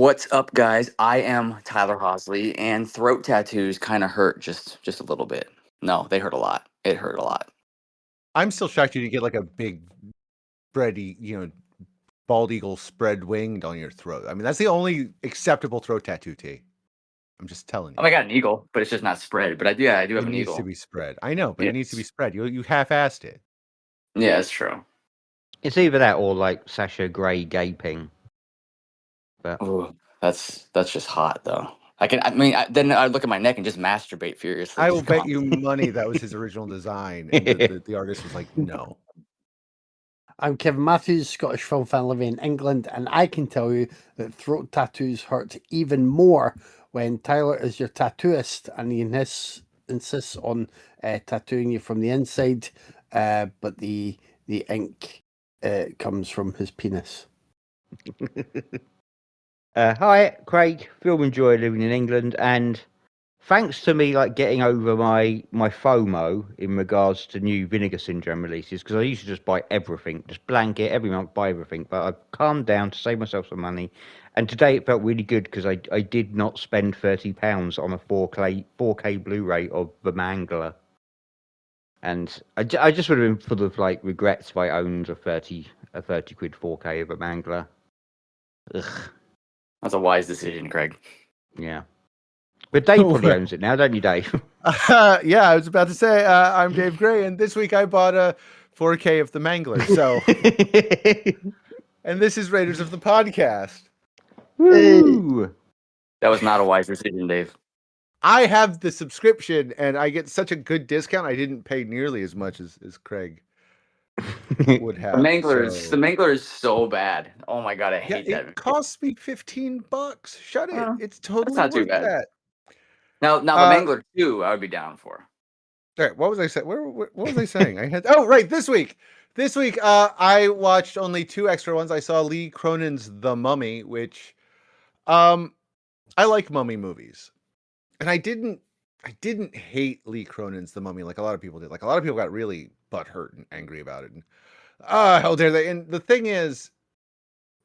What's up, guys? I am Tyler Hosley, and throat tattoos kind of hurt just a little bit. No, they hurt a lot. It hurt a lot. I'm still shocked you didn't get like a big spready, bald eagle spread winged on your throat. I mean, that's the only acceptable throat tattoo, T. I'm just telling you. I got an eagle, but it's just not spread. But I do have It an needs eagle. to be spread. I know, but it needs to be Yes. spread. You half-assed it. Yeah, it's true. It's either that or like Sasha Grey gaping. But Ooh, that's just hot though. Then I look at my neck and just masturbate furiously. I will bet you money that was his original design, and the artist was like, no. I'm Kevin Matthews, Scottish film fan living in England, and I can tell you that throat tattoos hurt even more when Tyler is your tattooist and he insists on tattooing you from the inside, but the ink comes from his penis. Hi, Craig. Film enjoyer living in England, and thanks to me getting over my FOMO in regards to new Vinegar Syndrome releases, because I used to just buy everything, just blanket every month, buy everything. But I've calmed down to save myself some money, and today it felt really good because I did not spend £30 on a 4K Blu-ray of The Mangler, and I just would have been full of regrets if I owned a 30 quid 4K of The Mangler. Ugh. That's a wise decision, Craig. Yeah. But Dave probably owns it now, don't you, Dave? Yeah, I was about to say, I'm Dave Gray, and this week I bought a 4K of The Mangler. So, and this is Raiders of the Podcast. Woo! That was not a wise decision, Dave. I have the subscription, and I get such a good discount. I didn't pay nearly as much as Craig would have. The Mangler is so bad. Oh my god, I hate that. It costs me $15. Shut it! It's totally not too worth bad. that. Now the Mangler 2, I would be down for. All right, what was I saying? What was I saying? This week. This week, I watched only 2 extra ones. I saw Lee Cronin's The Mummy, which, I like mummy movies, and I didn't hate Lee Cronin's The Mummy like a lot of people did. Like a lot of people got really butthurt and angry about it. And how dare they? And the thing is,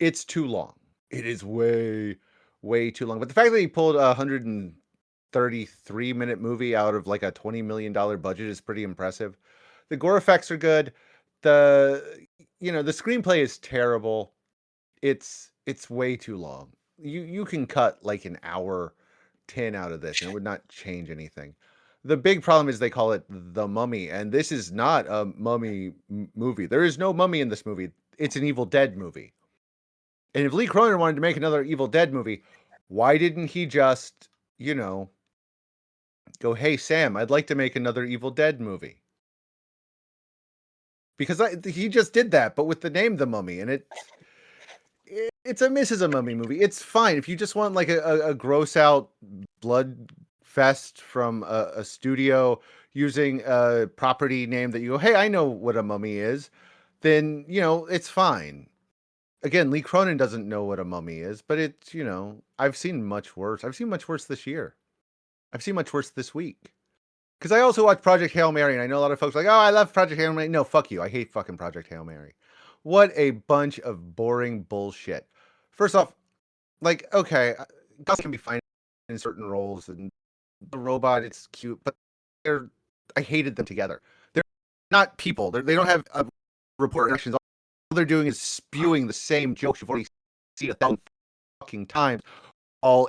it's too long. It is way, way too long. But the fact that he pulled a 133-minute movie out of like a $20 million budget is pretty impressive. The gore effects are good. The screenplay is terrible. It's way too long. You can cut like an hour 10 out of this and it would not change anything. The big problem is they call it The Mummy, and this is not a mummy movie. There is no mummy in this movie. It's an Evil Dead movie. And if Lee Cronin wanted to make another Evil Dead movie, why didn't he just, go, hey, Sam, I'd like to make another Evil Dead movie? Because he just did that, but with the name The Mummy, and it's a Mrs. a Mummy movie. It's fine. If you just want like a gross out blood fest from a studio using a property name that you go, hey, I know what a mummy is, then, it's fine. Again, Lee Cronin doesn't know what a mummy is, but it's, I've seen much worse. I've seen much worse this year. I've seen much worse this week. Because I also watched Project Hail Mary, and I know a lot of folks are like, oh, I love Project Hail Mary. No, fuck you. I hate fucking Project Hail Mary. What a bunch of boring bullshit. First off, okay, Gus can be fine in certain roles, and the robot, it's cute, but I hated them together. They're not people. They don't have report actions. All they're doing is spewing the same jokes you've already seen 1,000 fucking times.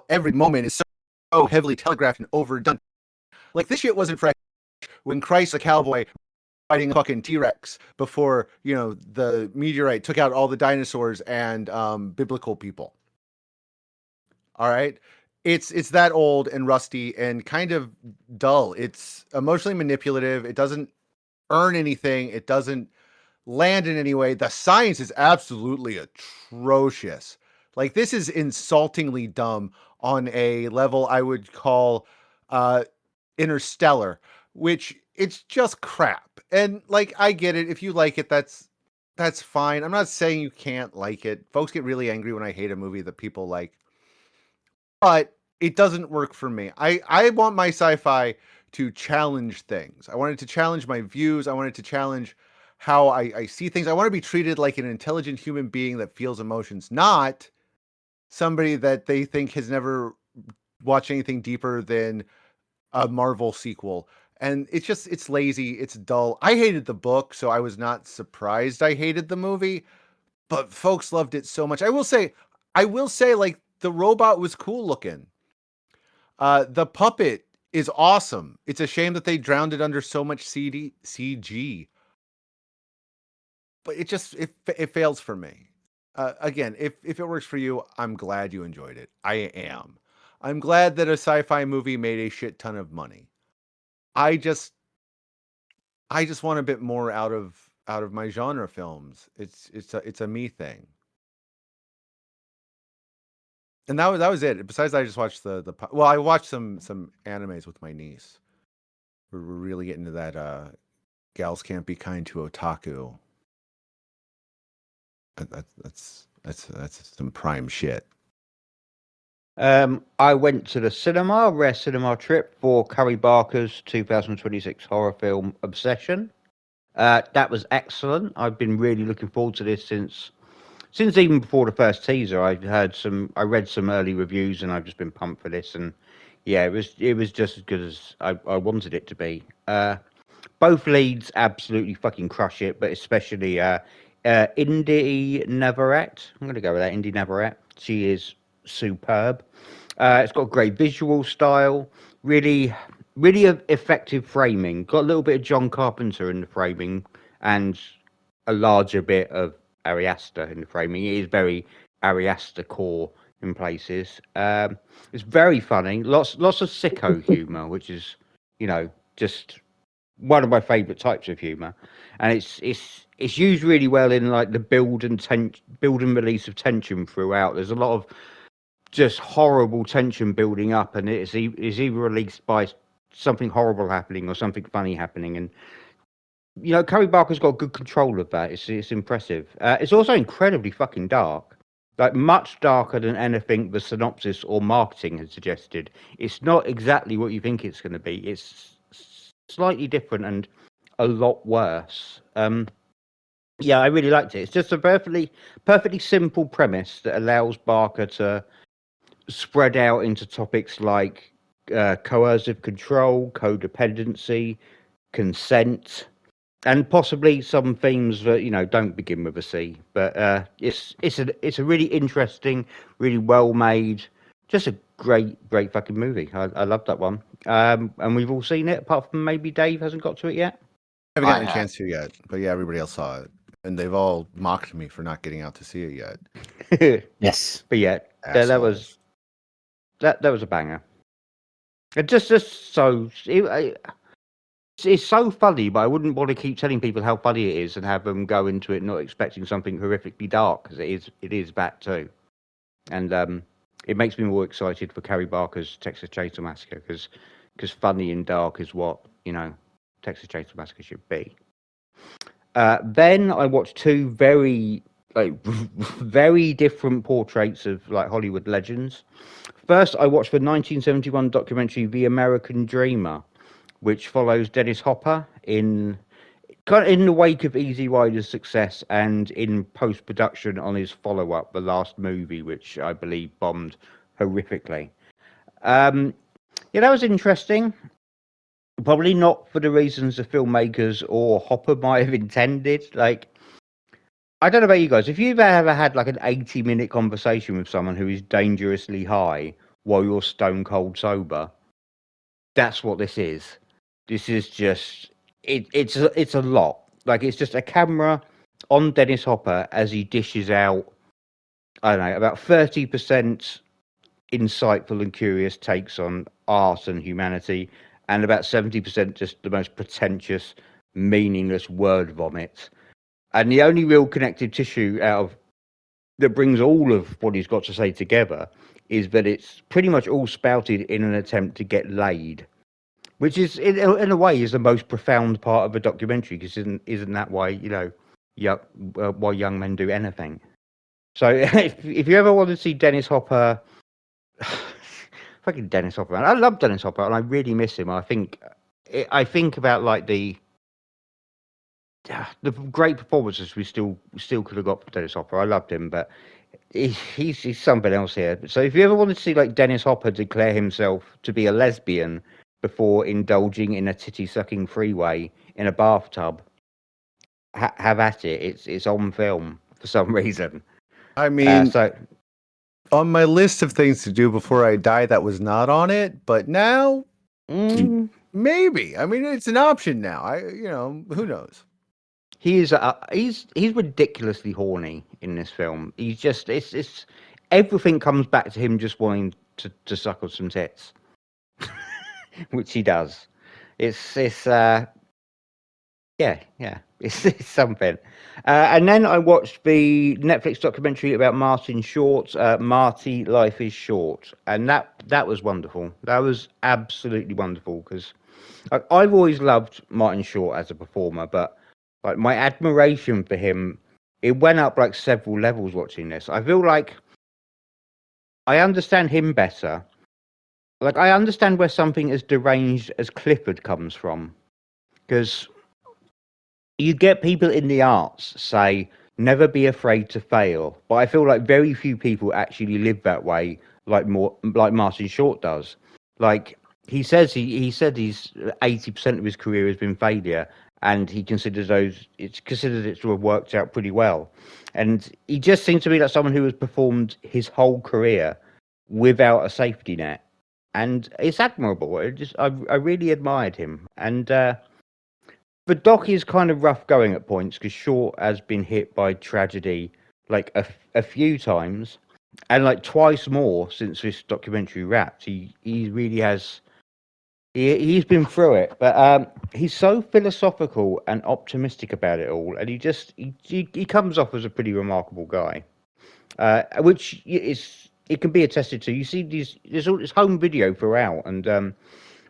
Every moment is so heavily telegraphed and overdone. Like, this shit wasn't fresh when Christ the cowboy fighting a fucking T-Rex before, the meteorite took out all the dinosaurs and biblical people. All right? It's that old and rusty and kind of dull. It's emotionally manipulative. It doesn't earn anything. It doesn't land in any way. The science is absolutely atrocious. Like, this is insultingly dumb on a level I would call Interstellar, which it's just crap. And I get it. If you like it, that's fine. I'm not saying you can't like it. Folks get really angry when I hate a movie that people like. But it doesn't work for me. I want my sci-fi to challenge things. I want it to challenge my views. I want it to challenge how I see things. I want to be treated like an intelligent human being that feels emotions, not somebody that they think has never watched anything deeper than a Marvel sequel. And it's lazy, it's dull. I hated the book, so I was not surprised I hated the movie, but folks loved it so much. I will say, like, the robot was cool looking. The puppet is awesome. It's a shame that they drowned it under so much CG. But it fails for me. Again, if it works for you, I'm glad you enjoyed it. I am. I'm glad that a sci-fi movie made a shit ton of money. I just want a bit more out of my genre films. It's a me thing. And that was it. Besides, I just watched I watched some animes with my niece. We're really getting to that gals can't be kind to otaku. That's some prime shit. I went to the cinema, rare cinema trip for Curry Barker's 2026 horror film Obsession. That was excellent. I've been really looking forward to this since even before the first teaser. I read some early reviews, and I've just been pumped for this. And yeah, it was just as good as I wanted it to be. Both leads absolutely fucking crush it, but especially Indy Navarrete. I'm going to go with that, Indy Navarrete. She is superb. It's got great visual style, really effective framing. Got a little bit of John Carpenter in the framing, and a larger bit of Ari Aster in the framing. It is very Ari Aster core in places. It's very funny. Lots of sicko humour, which is, just one of my favourite types of humour, and it's used really well in like the build and release of tension throughout. There's a lot of just horrible tension building up, and it's either released by something horrible happening or something funny happening, and Curry Barker's got good control of that. It's impressive. It's also incredibly fucking dark, like much darker than anything the synopsis or marketing has suggested. It's not exactly what you think it's going to be. It's slightly different and a lot worse. Yeah, I really liked it. It's just a perfectly simple premise that allows Barker to spread out into topics like coercive control, codependency, consent, and possibly some themes that don't begin with a C. But it's a really interesting, really well made, just a great fucking movie. I love that one. And we've all seen it, apart from maybe Dave hasn't got to it yet. I haven't gotten a chance to yet, but yeah, everybody else saw it, and they've all mocked me for not getting out to see it yet. Yes. But yeah, that was a banger. It just so it's so funny, but I wouldn't want to keep telling people how funny it is and have them go into it not expecting something horrifically dark, because it is that too. And it makes me more excited for Carrie Barker's Texas Chainsaw Massacre, because funny and dark is what Texas Chainsaw Massacre should be. Then I watched two very different portraits of Hollywood legends. First, I watched the 1971 documentary The American Dreamer, which follows Dennis Hopper in the wake of Easy Rider's success and in post-production on his follow-up, The Last Movie, which I believe bombed horrifically. Yeah, that was interesting. Probably not for the reasons the filmmakers or Hopper might have intended. I don't know about you guys. If you've ever had an 80-minute conversation with someone who is dangerously high while you're stone cold sober, that's what this is. This is just it's a lot. It's just a camera on Dennis Hopper as he dishes out, I don't know, about 30% insightful and curious takes on art and humanity, and about 70% just the most pretentious, meaningless word vomit. And the only real connective tissue that brings all of what he's got to say together is that it's pretty much all spouted in an attempt to get laid, which is in a way is the most profound part of a documentary, because isn't that why why young men do anything? So if you ever want to see Dennis Hopper, fucking Dennis Hopper, man. I love Dennis Hopper and I really miss him. I think about the great performances we still could have got from Dennis Hopper. I loved him, but He's something else here. So if you ever wanted to see like Dennis Hopper declare himself to be a lesbian before indulging in a titty sucking freeway in a bathtub, have at it. It's on film for some reason. I mean, So on my list of things to do before I die, that was not on it, but now maybe. I mean, it's an option now. Who knows? he's ridiculously horny in this film. He's just it's everything comes back to him just wanting to suck on some tits, which he does. It's yeah, it's something. And then I watched the Netflix documentary about Martin Short, Marty Life is Short, and that was wonderful. That was absolutely wonderful because I've always loved Martin Short as a performer, but like my admiration for him, it went up like several levels watching this. I feel like I understand him better. Like I understand where something as deranged as Clifford comes from, because you get people in the arts say never be afraid to fail, but I feel like very few people actually live that way like Martin Short does. Like he says he said he's 80% of his career has been failure, and he considers it to have worked out pretty well. And he just seems to be like someone who has performed his whole career without a safety net, and it's admirable. I really admired him. And the doc is kind of rough going at points because Short has been hit by tragedy like a few times, and like twice more since this documentary wrapped. He really has. He's been through it, but he's so philosophical and optimistic about it all, and he comes off as a pretty remarkable guy, which is it can be attested to. You see there's all this home video throughout, and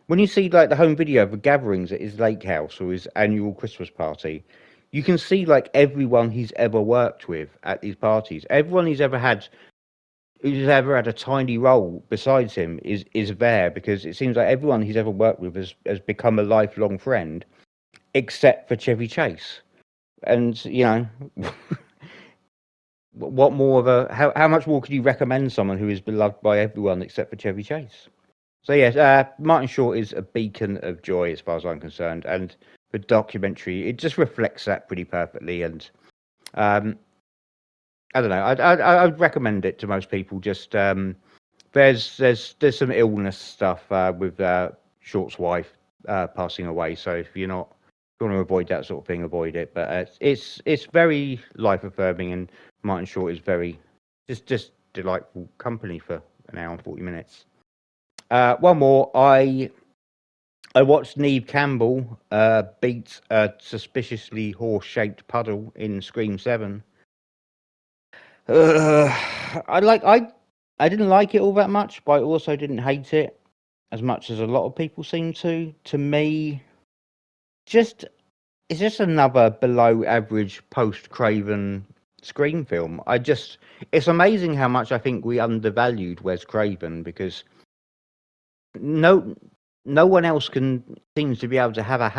when you see like the home video of the gatherings at his lake house or his annual Christmas party, you can see like everyone he's ever worked with at these parties, everyone who's ever had a tiny role besides him is there, because it seems like everyone he's ever worked with has become a lifelong friend, except for Chevy Chase. And what more of a how much more could you recommend someone who is beloved by everyone except for Chevy Chase? So yes, Martin Short is a beacon of joy as far as I'm concerned, and the documentary it just reflects that pretty perfectly. And I don't know, I'd recommend it to most people. Just there's some illness stuff with Short's wife passing away, so if you want to avoid that sort of thing, avoid it. But it's very life affirming, and Martin Short is very just delightful company for an hour and 40 minutes. One more. I watched Neve Campbell beat a suspiciously horse-shaped puddle in Scream 7. I didn't like it all that much, but I also didn't hate it as much as a lot of people seem to. To me, it's just another below-average post-Craven Scream film. It's amazing how much I think we undervalued Wes Craven, because no one else seems to be able to have a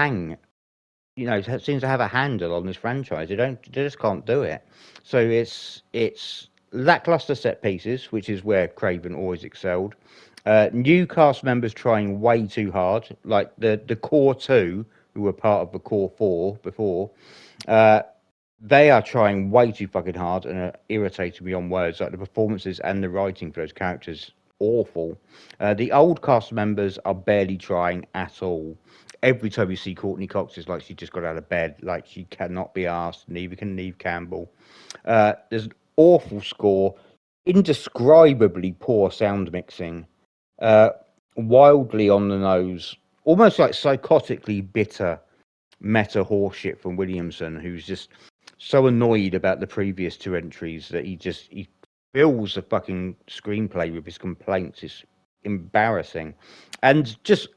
seems to have a handle on this franchise. They just can't do it. So it's lackluster set pieces, which is where Craven always excelled. New cast members trying way too hard, like the core two who were part of the core four before. They are trying way too fucking hard and are irritating beyond words. Like the performances and the writing for those characters, awful. The old cast members are barely trying at all. Every time you see Courtney Cox, it's like she just got out of bed. Like she cannot be asked. Neither can Neve Campbell. There's an awful score, indescribably poor sound mixing, wildly on the nose, almost like psychotically bitter meta horseshit from Williamson, who's just so annoyed about the previous two entries that he fills the fucking screenplay with his complaints. It's embarrassing. And just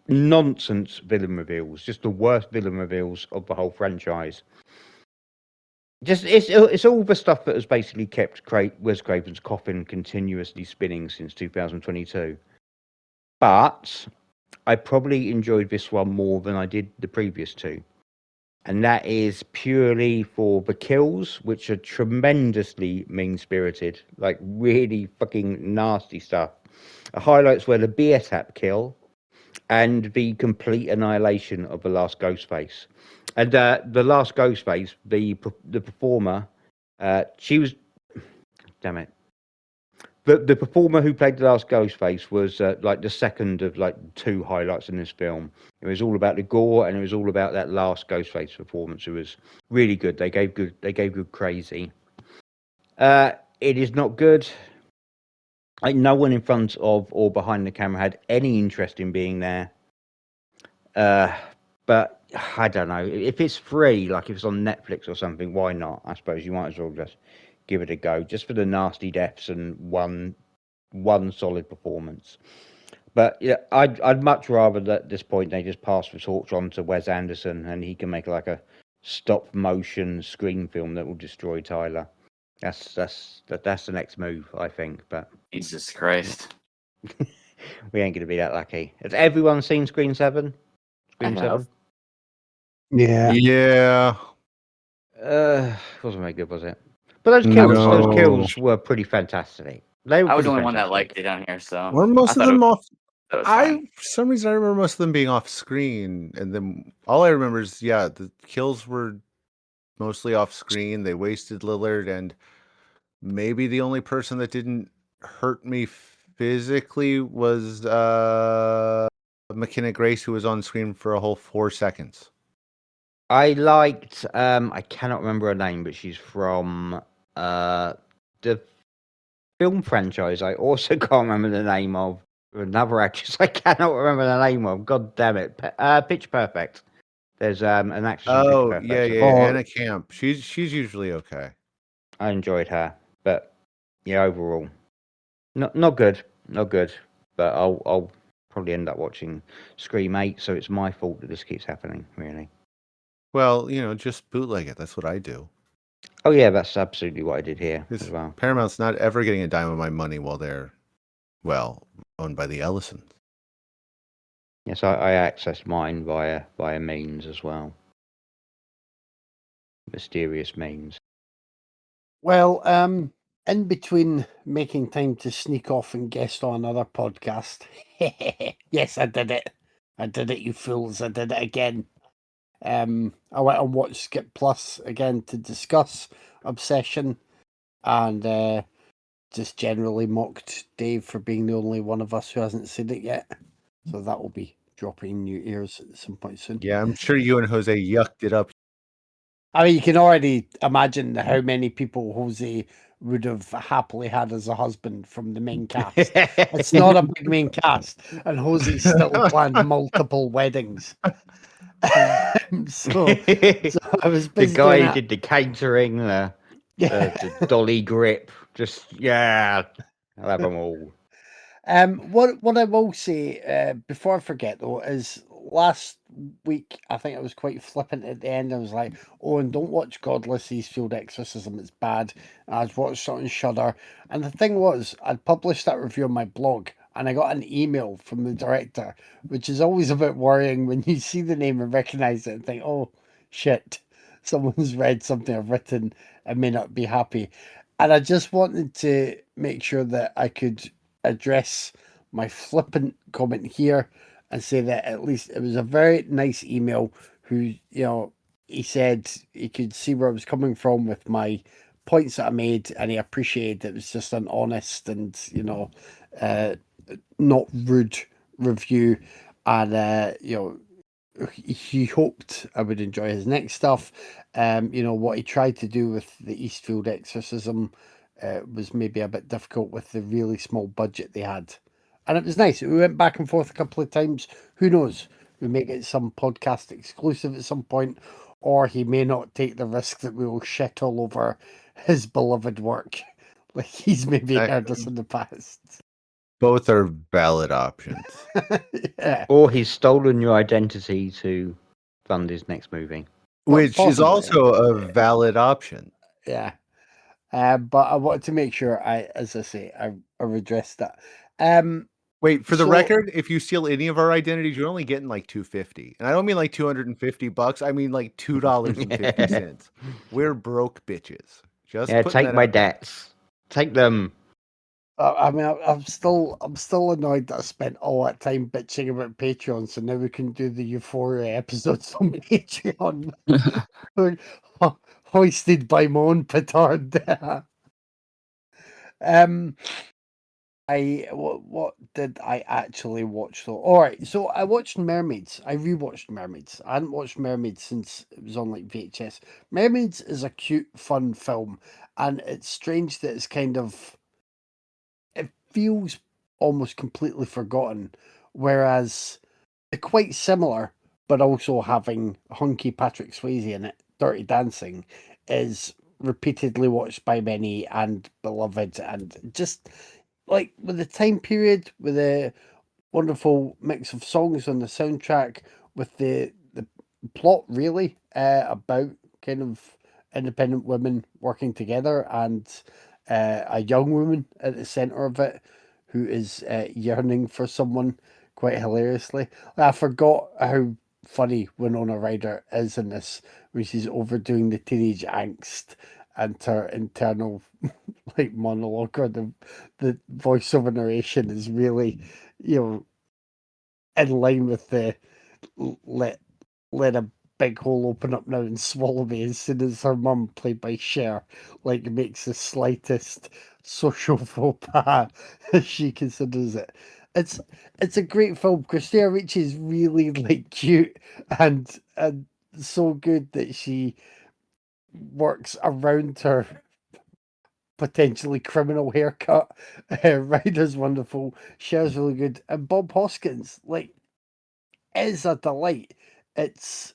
nonsense villain reveals, just the worst villain reveals of the whole franchise. Just it's all the stuff that has basically kept Wes Craven's coffin continuously spinning since 2022. But I probably enjoyed this one more than I did the previous two. and that is purely for the kills, which are tremendously mean-spirited, like really fucking nasty stuff. The highlights were the beer tap kill and the complete annihilation of the last Ghostface. And the last Ghostface, the performer, she was, damn it. The performer who played the last Ghostface was like the second of like two highlights in this film. It was all about the gore, and it was all about that last Ghostface performance. It was really good. They gave good crazy. It is not good. Like, no one in front of or behind the camera had any interest in being there. But I don't know. If it's free, like if it's on Netflix or something, why not? I suppose you might as well just give it a go, just for the nasty deaths and one solid performance. But yeah, I'd much rather that at this point they just pass the torch on to Wes Anderson, and he can make like a stop motion screen film that will destroy Tyler. That's the next move, I think. But Jesus Christ. we ain't gonna be that lucky. Has everyone seen Scream 7? Scream I have. 7? Yeah. Yeah. Wasn't very good, was it? But those No. kills were pretty fantastic. They were I was the pretty only one that fantastic. liked it down here, so Were I most of thought them off? that was fine. For some reason, I remember most of them being off screen, and then all I remember is the kills were mostly off screen. They wasted Lillard, and maybe the only person that didn't hurt me physically was McKenna Grace, who was on screen for a whole 4 seconds. I liked I cannot remember her name, but she's from the film franchise. I also can't remember the name of another actress. I cannot remember the name of. God damn it! Pitch Perfect. There's an actress in Pitch Oh, Perfect. yeah, Anna Camp. She's usually okay. I enjoyed her, but yeah, overall, not good, not good. But I'll probably end up watching Scream 8, so it's my fault that this keeps happening. Really. Well, just bootleg it. That's what I do. Oh yeah, that's absolutely what I did here as well. Paramount's not ever getting a dime of my money while they're, owned by the Ellisons. Yes, I accessed mine via means as well. Mysterious means. Well, in between making time to sneak off and guest on another podcast, yes, I did it. I did it, you fools. I did it again. I went and watched Skip Plus again to discuss Obsession, and just generally mocked Dave for being the only one of us who hasn't seen it yet. So that will be dropping in your ears at some point soon. Yeah, I'm sure you and Jose yucked it up. I mean, you can already imagine how many people Jose would have happily had as a husband from the main cast. It's not a big main cast, and Jose still planned multiple weddings. So I was busy the guy doing who that. did the catering, the dolly grip. Just I'll have them all. What I will say before I forget though is last week I think I was quite flippant at the end. I was like, "Oh, and don't watch Godless Eastfield Exorcism; it's bad." And I was watched something Shudder, and the thing was, I'd published that review on my blog, and I got an email from the director, which is always a bit worrying when you see the name and recognize it and think, "Oh, shit, someone's read something I've written and may not be happy." And I just wanted to make sure that I could address my flippant comment here and say that at least it was a very nice email who, he said he could see where I was coming from with my points that I made, and he appreciated it was just an honest and, not rude review. And, he hoped I would enjoy his next stuff. What he tried to do with the Eastfield Exorcism was maybe a bit difficult with the really small budget they had. And it was nice. We went back and forth a couple of times. Who knows? We may get some podcast exclusive at some point, or he may not take the risk that we will shit all over his beloved work like he's maybe heard us in the past. Both are valid options. Yeah. Or he's stolen your identity to fund his next movie. Which is possibly, also a valid option. Yeah. But I wanted to make sure I redressed that. Wait, for the So- record, if you steal any of our identities, you're only getting like $250. And I don't mean like $250. I mean like $2.50. We're broke bitches. Just Yeah, putting take that my out there. debts. Take them. I mean, I'm still annoyed that I spent all that time bitching about Patreon, so now we can do the Euphoria episodes on Patreon. Hoisted by my own petard. What did I actually watch though? All right, so I watched Mermaids. I rewatched Mermaids. I hadn't watched Mermaids since it was on like VHS. Mermaids is a cute, fun film, and it's strange that it's kind of it feels almost completely forgotten, whereas they're quite similar, but also having hunky Patrick Swayze in it. Dirty Dancing is repeatedly watched by many and beloved, and just like with the time period, with the wonderful mix of songs on the soundtrack, with the plot really about kind of independent women working together and a young woman at the center of it who is yearning for someone quite hilariously. I forgot how funny Winona Ryder is in this when she's overdoing the teenage angst and her internal like monologue, or the voiceover narration is really, you know, in line with the let a big hole open up now and swallow me as soon as her mum, played by Cher, like makes the slightest social faux pas as she considers it. It's a great film. Christina Ricci is really like cute and so good that she works around her potentially criminal haircut. Ryder's wonderful. Cher's really good, and Bob Hoskins like is a delight. It's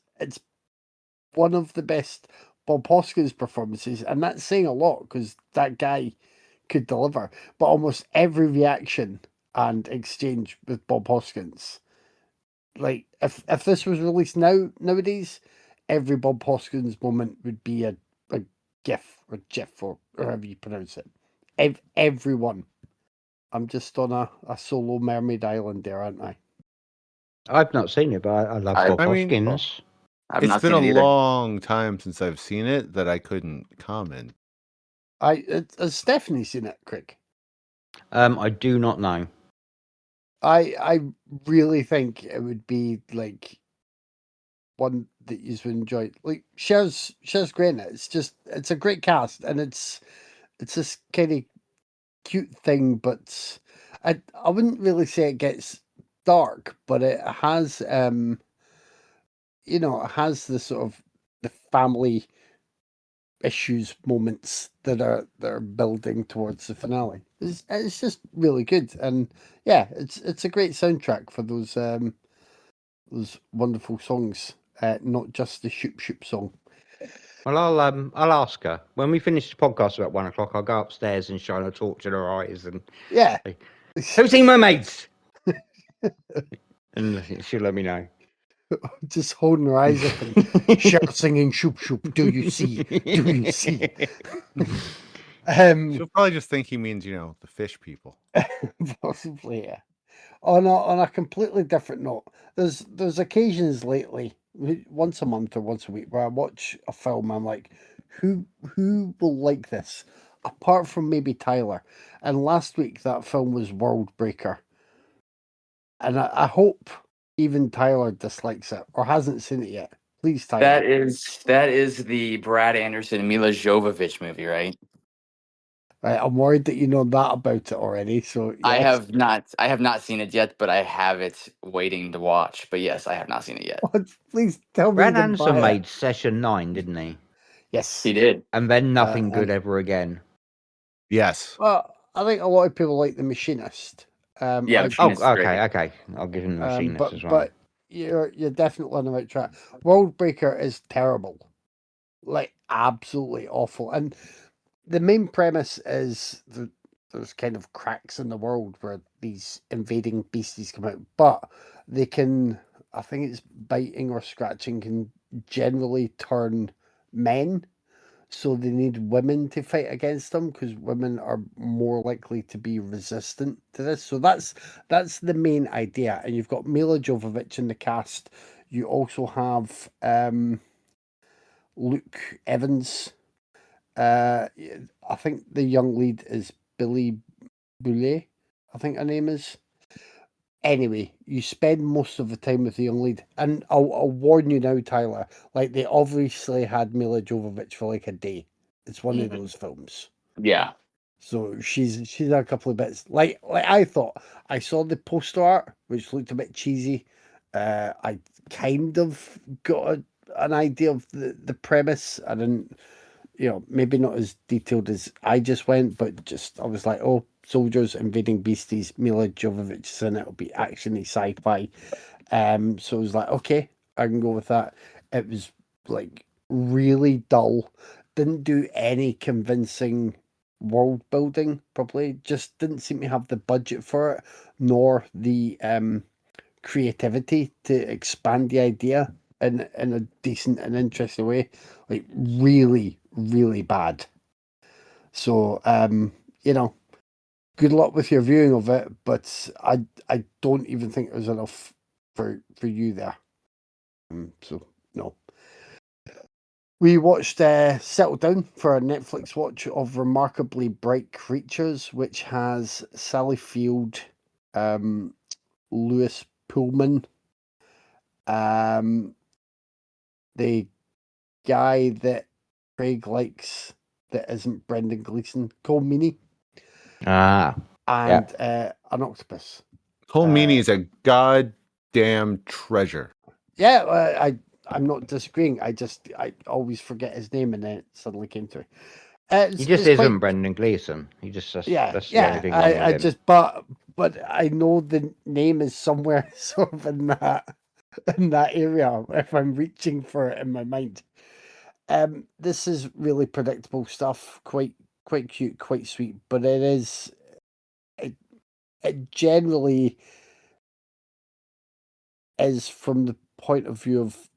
one of the best Bob Hoskins performances, and that's saying a lot because that guy could deliver. But almost every reaction and exchange with Bob Hoskins, like if this was released nowadays, every Bob Hoskins moment would be a GIF or GIF or however you pronounce it. Everyone. I'm just on a solo mermaid island there, aren't I? I've not seen it, but I love I- Bob I mean, Hoskins. I've it's not been seen a it either. long time since I've seen it that I couldn't comment. Has Stephanie seen it, Craig? I do not know. I really think it would be like one that you would enjoy. Like Cher's great in it. It's a great cast, and it's this kind of cute thing, but I wouldn't really say it gets dark, but it has it has the sort of the family issues moments that are building towards the finale. It's just really good, and yeah, it's a great soundtrack for those wonderful songs. Not just the shoop shoop song. Well, I'll ask her when we finish the podcast about 1 o'clock. I'll go upstairs and shine a torch in her eyes and Yeah, who's seen Mermaids? And she'll let me know. just holding her eyes open, shout singing shoop shoop. Do you see? Do you see? She'll probably just think he means, the fish people. Possibly, yeah. On a completely different note, there's occasions lately, once a month or once a week, where I watch a film. I'm like, who will like this, apart from maybe Tyler. And last week that film was World Breaker, and I hope even Tyler dislikes it or hasn't seen it yet. Please, Tyler. That is the Brad Anderson Mila Jovovich movie, right? Right, I'm worried that you know that about it already. So yes. I have not seen it yet, but I have it waiting to watch. But yes, I have not seen it yet. Please tell me. Brad you didn't Anderson buy it. made Session 9, didn't he? Yes. He did. And then nothing good and- ever again. Yes. Well, I think a lot of people like The Machinist. Yeah, I- Machinist. Oh, Machinist is great. okay. I'll give him the Machinist but as well. but you're definitely on the right track. World Breaker is terrible, like absolutely awful. And the main premise is there's kind of cracks in the world where these invading beasties come out, but they can. I think it's biting or scratching can generally turn men. so they need women to fight against them because women are more likely to be resistant to this. So that's the main idea. And you've got Mila Jovovich in the cast. You also have Luke Evans. I think the young lead is Billy Boulet, I think her name is. Anyway, you spend most of the time with the young lead, and I'll warn you now, Tyler. Like they obviously had Mila Jovovich for like a day. It's one of Mhm. those films, Yeah. so she's done a couple of bits. Like I thought, I saw the poster art, which looked a bit cheesy. I kind of got an idea of the premise. I didn't, maybe not as detailed as I just went, but just I was like, oh, soldiers invading beasties. Mila Jovovich is in it. It'll be actiony sci-fi. So I was like, okay, I can go with that. It was like really dull. Didn't do any convincing world building. Probably just didn't seem to have the budget for it, nor the creativity to expand the idea in a decent and interesting way. Like really, really bad. So good luck with your viewing of it, but I don't even think it was enough for you there. So no. We watched Settle Down for a Netflix watch of Remarkably Bright Creatures, which has Sally Field, Lewis Pullman, um, the guy that Craig likes that isn't Brendan Gleeson, Cole Meany, Ah, and an octopus. Cole Meany is a goddamn treasure. Yeah, I'm not disagreeing. I always forget his name, and then it suddenly came to me. he just isn't Brendan Gleeson. He just that's the only thing wrong with I him. just but I know the name is somewhere sort of in that area if I'm reaching for it in my mind. This is really predictable stuff, quite cute, quite sweet, but it generally is from the point of view of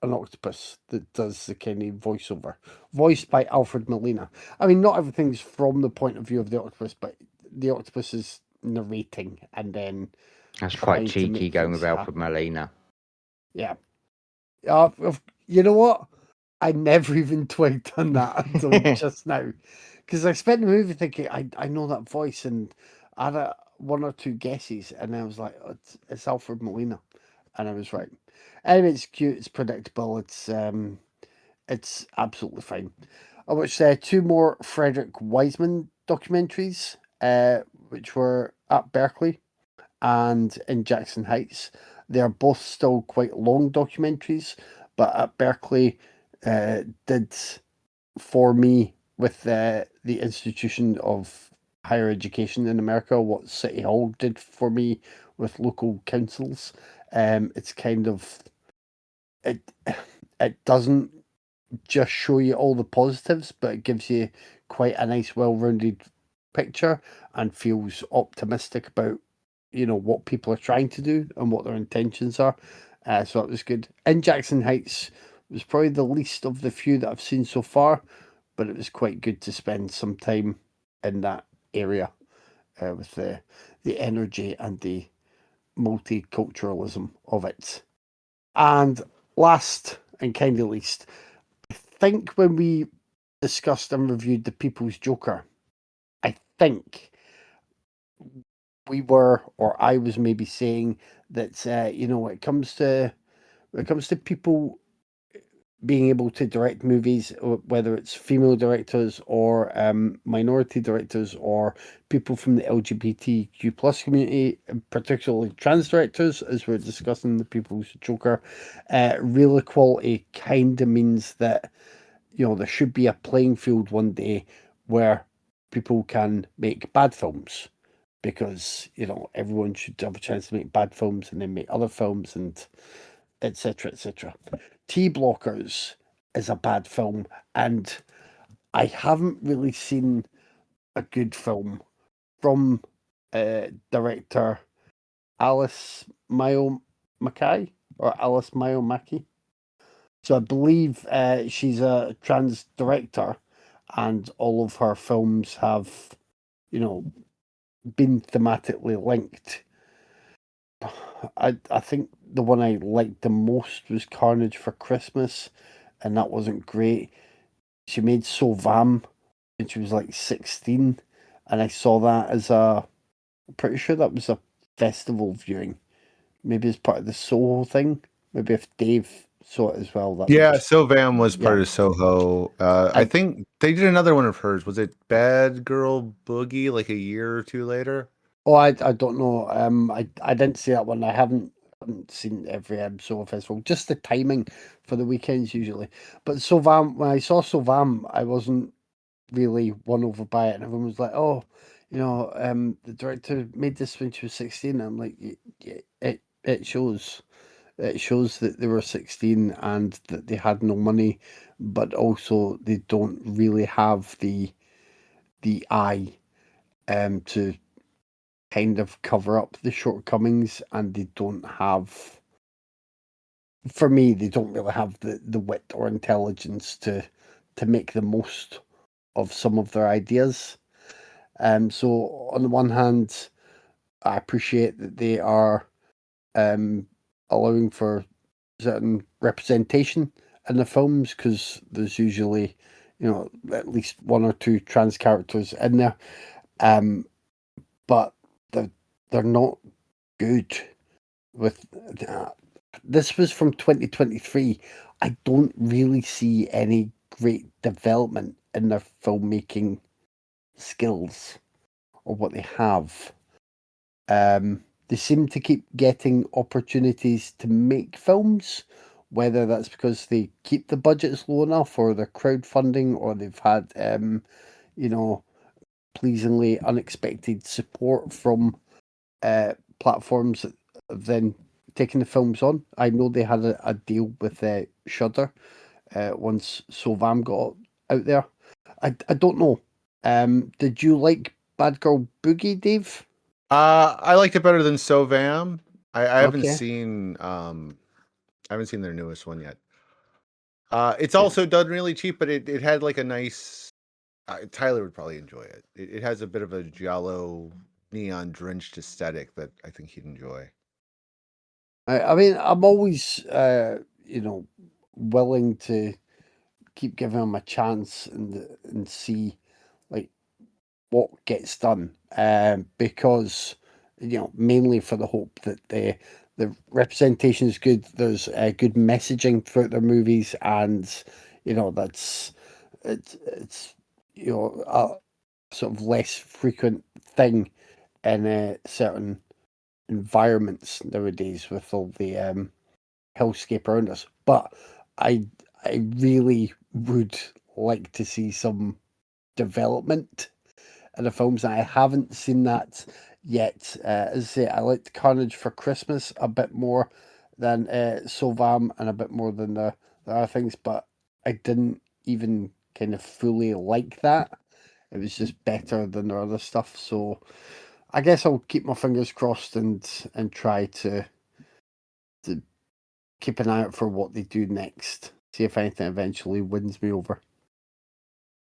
an octopus that does the kind of voiceover, voiced by Alfred Molina. I mean, not everything's from the point of view of the octopus, but the octopus is narrating and then That's quite trying to cheeky make going things with Alfred happen. Molina. Yeah. You know what? I never even twigged on that until just now, because I spent the movie thinking I know that voice, and I had one or two guesses, and I was like, oh, it's Alfred Molina, and I was right. Anyway, it's cute, it's predictable, it's absolutely fine. I watched two more Frederick Wiseman documentaries, which were at Berkeley and in Jackson Heights. They are both still quite long documentaries, but at Berkeley did for me with the institution of higher education in America what City Hall did for me with local councils. It's kind of it it doesn't just show you all the positives, but it gives you quite a nice, well-rounded picture and feels optimistic about what people are trying to do and what their intentions are. So that was good. In Jackson Heights was probably the least of the few that I've seen so far, but it was quite good to spend some time in that area with the energy and the multiculturalism of it. And last and kind of least, I think when we discussed and reviewed The People's Joker, I think we were, or I was maybe saying that when it comes to people being able to direct movies, whether it's female directors or minority directors or people from the LGBTQ plus community, particularly trans directors, as we're discussing The People's Joker, real equality kind of means that there should be a playing field one day where people can make bad films, because everyone should have a chance to make bad films and then make other films, and etc etc. T Blockers is a bad film, and I haven't really seen a good film from director Alice Mayo Mackay or Alice Mayo Mackey. So I believe she's a trans director, and all of her films have, been thematically linked. I think the one I liked the most was Carnage for Christmas, and that wasn't great. She made Sovam when she was like 16, and I saw that as pretty sure that was a festival viewing. Maybe it's part of the Soho thing. Maybe if Dave saw it as well, that would Yeah, just Sovam was part yeah. of Soho. I And think they did another one of hers. Was it Bad Girl Boogie like a year or two later? oh, I don't know. I didn't see that one. I haven't seen every Soho festival. Just the timing for the weekends usually. But Sovam, when I saw Sovam, I wasn't really won over by it, and everyone was like, "Oh, the director made this when she was 16." I'm like, it shows. It shows that they were 16 and that they had no money, but also they don't really have the eye to kind of cover up the shortcomings, and they don't have, for me, they don't really have the wit or intelligence to make the most of some of their ideas. So on the one hand, I appreciate that they are allowing for certain representation in the films, because there's usually, at least one or two trans characters in there. But they're not good with this was from 2023. I don't really see any great development in their filmmaking skills or what they have. They seem to keep getting opportunities to make films, whether that's because they keep the budgets low enough, or they're crowdfunding, or they've had, you know, pleasingly unexpected support from platforms that have then taken the films on. I know they had a deal with Shudder once Sovam got out there. I don't know. Did you like Bad Girl Boogie, Dave? I liked it better than Sovam. I haven't Okay. seen their newest one yet. It's Yeah. also done really cheap, but it had like a nice. Tyler would probably enjoy it. It has a bit of a giallo, neon drenched aesthetic that I think he'd enjoy. I mean, I'm always, willing to keep giving him a chance and see like what gets done. Because mainly for the hope that the representation is good. There's good messaging throughout their movies, and that's it's a sort of less frequent thing in certain environments nowadays with all the hellscape around us. But I I really would like to see some development in the films, and I haven't seen that yet. As I say, I liked Carnage for Christmas a bit more than Sovam, and a bit more than the other things, but I didn't even kind of fully like that. It was just better than their other stuff. So I guess I'll keep my fingers crossed and try to keep an eye out for what they do next. See if anything eventually wins me over.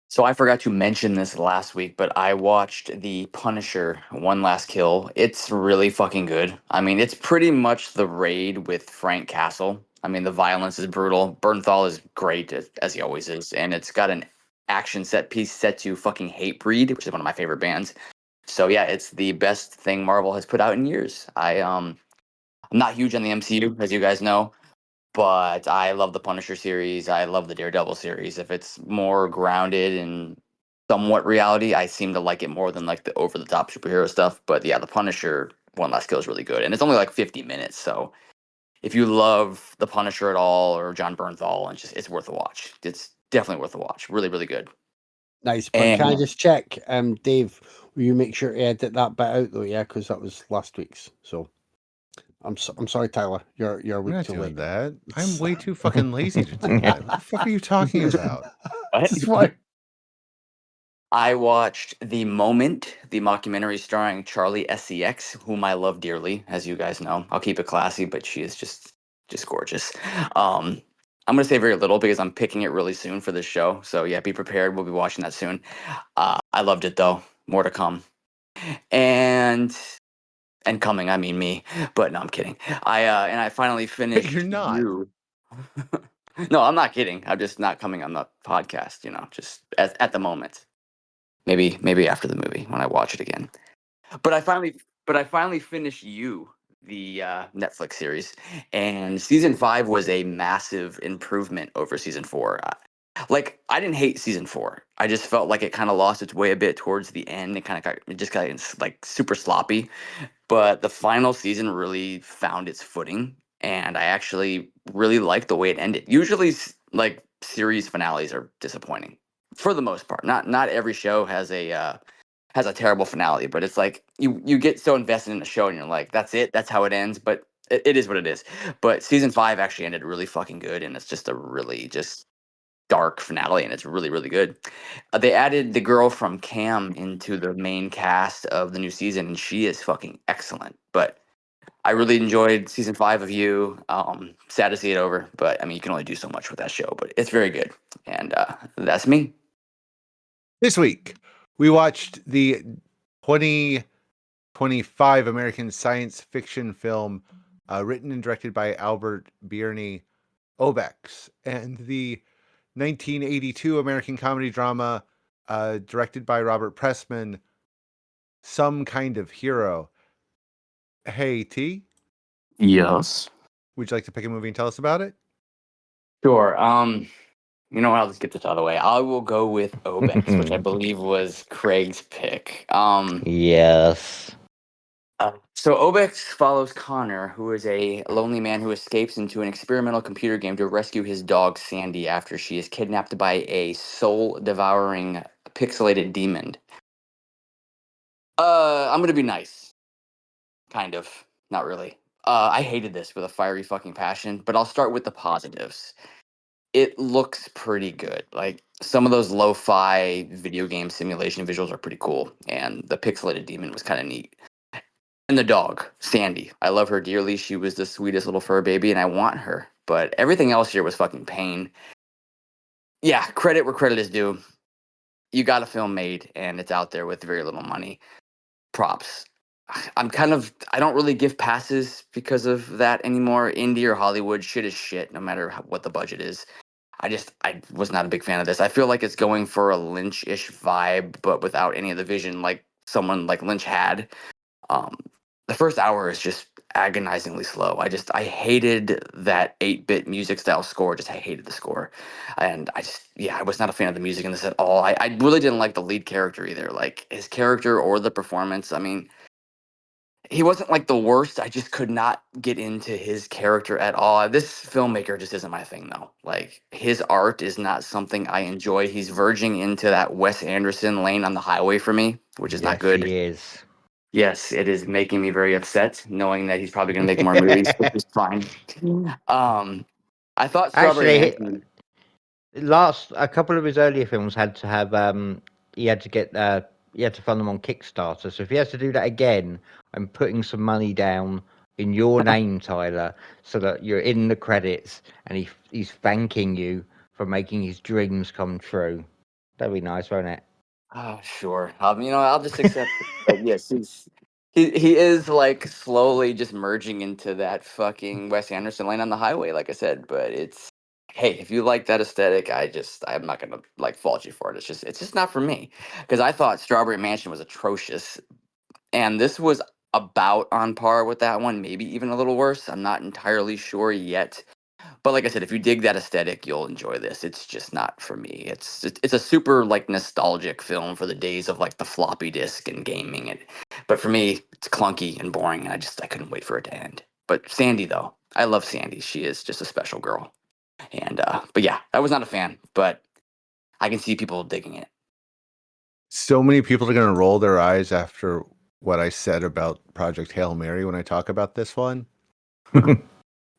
So I forgot to mention this last week, but I watched The Punisher: One Last Kill. It's really fucking good. I mean, it's pretty much The Raid with Frank Castle. I mean, the violence is brutal. Bernthal is great as he always is, and it's got an action set piece set to fucking Hatebreed, which is one of my favorite bands. So yeah, it's the best thing Marvel has put out in years. I'm not huge on the MCU, as you guys know, but I love the Punisher series. I love the Daredevil series. If it's more grounded in somewhat reality, I seem to like it more than like the over the top superhero stuff. But yeah, the Punisher One Last Kill is really good, and it's only like 50 minutes. So if you love the Punisher at all or John Bernthal, it's worth a watch. It's definitely worth a watch. Really, really good. Nice, but can I And just check, Dave? Will you make sure to edit that bit out though? Yeah, because that was last week's. So I'm sorry, Tyler. You're a We're week not too doing late. that. I'm way too fucking lazy to do that. What the fuck are you talking about? what? That's why. I watched The Moment, the mockumentary starring Charlie SCX, whom I love dearly, as you guys know. I'll keep it classy, but she is just gorgeous. Um, I'm gonna say very little because I'm picking it really soon for this show. So yeah, be prepared. We'll be watching that soon. I loved it though. More to come. And coming, I mean me. But no, I'm kidding. I finally You're finished not. you. No, I'm not kidding. I'm just not coming on the podcast. Just at the moment. Maybe after the movie when I watch it again. But I finally finished You, the Netflix series, and season 5 was a massive improvement over season 4. Like I didn't hate season 4. I just felt like it kind of lost its way a bit towards the end. It just got like super sloppy. But the final season really found its footing, and I actually really liked the way it ended. Usually, like series finales are disappointing for the most part. Not every show has a terrible finale, but it's like you get so invested in the show and you're like, that's it, that's how it ends. But it is what it is. But season 5 actually ended really fucking good, and it's just a really just dark finale, and it's really really good. They added the girl from Cam into the main cast of the new season, and she is fucking excellent. But I really enjoyed season 5 of You. Sad to see it over, but I mean, you can only do so much with that show, but it's very good. And that's me. This week, we watched the 2025 American science fiction film written and directed by Albert Birney OBEX, and the 1982 American comedy drama directed by Robert Pressman, Some Kind of Hero. Hey, T, Yes. would you like to pick a movie and tell us about it? Sure. You know what? I'll just get this out of the way. I will go with Obex, which I believe was Craig's pick. Yes. So Obex follows Connor, who is a lonely man who escapes into an experimental computer game to rescue his dog Sandy after she is kidnapped by a soul-devouring pixelated demon. I'm gonna be nice, kind of, not really. I hated this with a fiery fucking passion, but I'll start with the positives. It looks pretty good. Like some of those lo-fi video game simulation visuals are pretty cool, and the pixelated demon was kind of neat. And the dog, Sandy. I love her dearly. She was the sweetest little fur baby, and I want her. But everything else here was fucking pain. Yeah, credit where credit is due. You got a film made, and it's out there with very little money. Props. I don't really give passes because of that anymore. Indie or Hollywood, shit is shit, no matter what the budget is. I was not a big fan of this. I feel like it's going for a Lynch-ish vibe, but without any of the vision like someone like Lynch had. Um, the first hour is just agonizingly slow. I hated that 8-bit music style score. I hated the score, and I was not a fan of the music in this at all. I really didn't like the lead character either, like his character or the performance. I mean, he wasn't like the worst. I just could not get into his character at all. This filmmaker just isn't my thing though. Like his art is not something I enjoy. He's verging into that Wes Anderson lane on the highway for me, which is not Yes, good. he is. Yes, it is making me very upset knowing that he's probably going to make more movies, which is fine. I thought Strawberry Actually, Mansion. last a couple of his earlier films had to have he had to get he had to fund them on Kickstarter. So if he has to do that again, I'm putting some money down in your name, Tyler, so that you're in the credits and he's thanking you for making his dreams come true. That'd be nice, won't it? Oh, sure. I'll just accept it. But yes, he is like slowly just merging into that fucking Wes Anderson lane on the highway, like I said. But hey, if you like that aesthetic, I'm not gonna like fault you for it. It's just not for me because I thought Strawberry Mansion was atrocious, and this was about on par with that one, maybe even a little worse. I'm not entirely sure yet. But like I said, if you dig that aesthetic, you'll enjoy this. It's just not for me. It's a super like nostalgic film for the days of like the floppy disk and gaming. But for me, it's clunky and boring, and I couldn't wait for it to end. But Sandy though, I love Sandy. She is just a special girl. And but yeah, I was not a fan, but I can see people digging it. So many people are going to roll their eyes after what I said about Project Hail Mary when I talk about this one.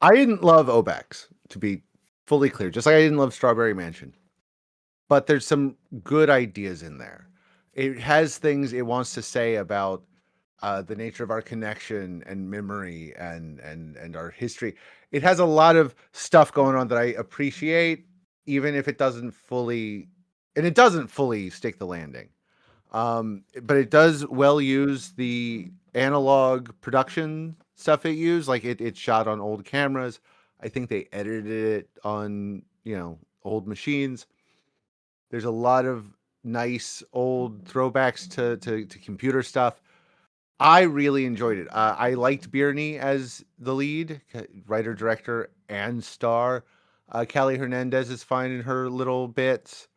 I didn't love Obex, to be fully clear, just like I didn't love Strawberry Mansion. But there's some good ideas in there. It has things it wants to say about the nature of our connection and memory and our history. it has a lot of stuff going on that I appreciate, even if it doesn't fully, and it doesn't fully stick the landing. But it does well use the analog production stuff it used. Like it shot on old cameras. I think they edited it on, old machines. There's a lot of nice old throwbacks to computer stuff. I really enjoyed it. I liked Birney as the lead, writer, director, and star. Callie Hernandez is fine in her little bits.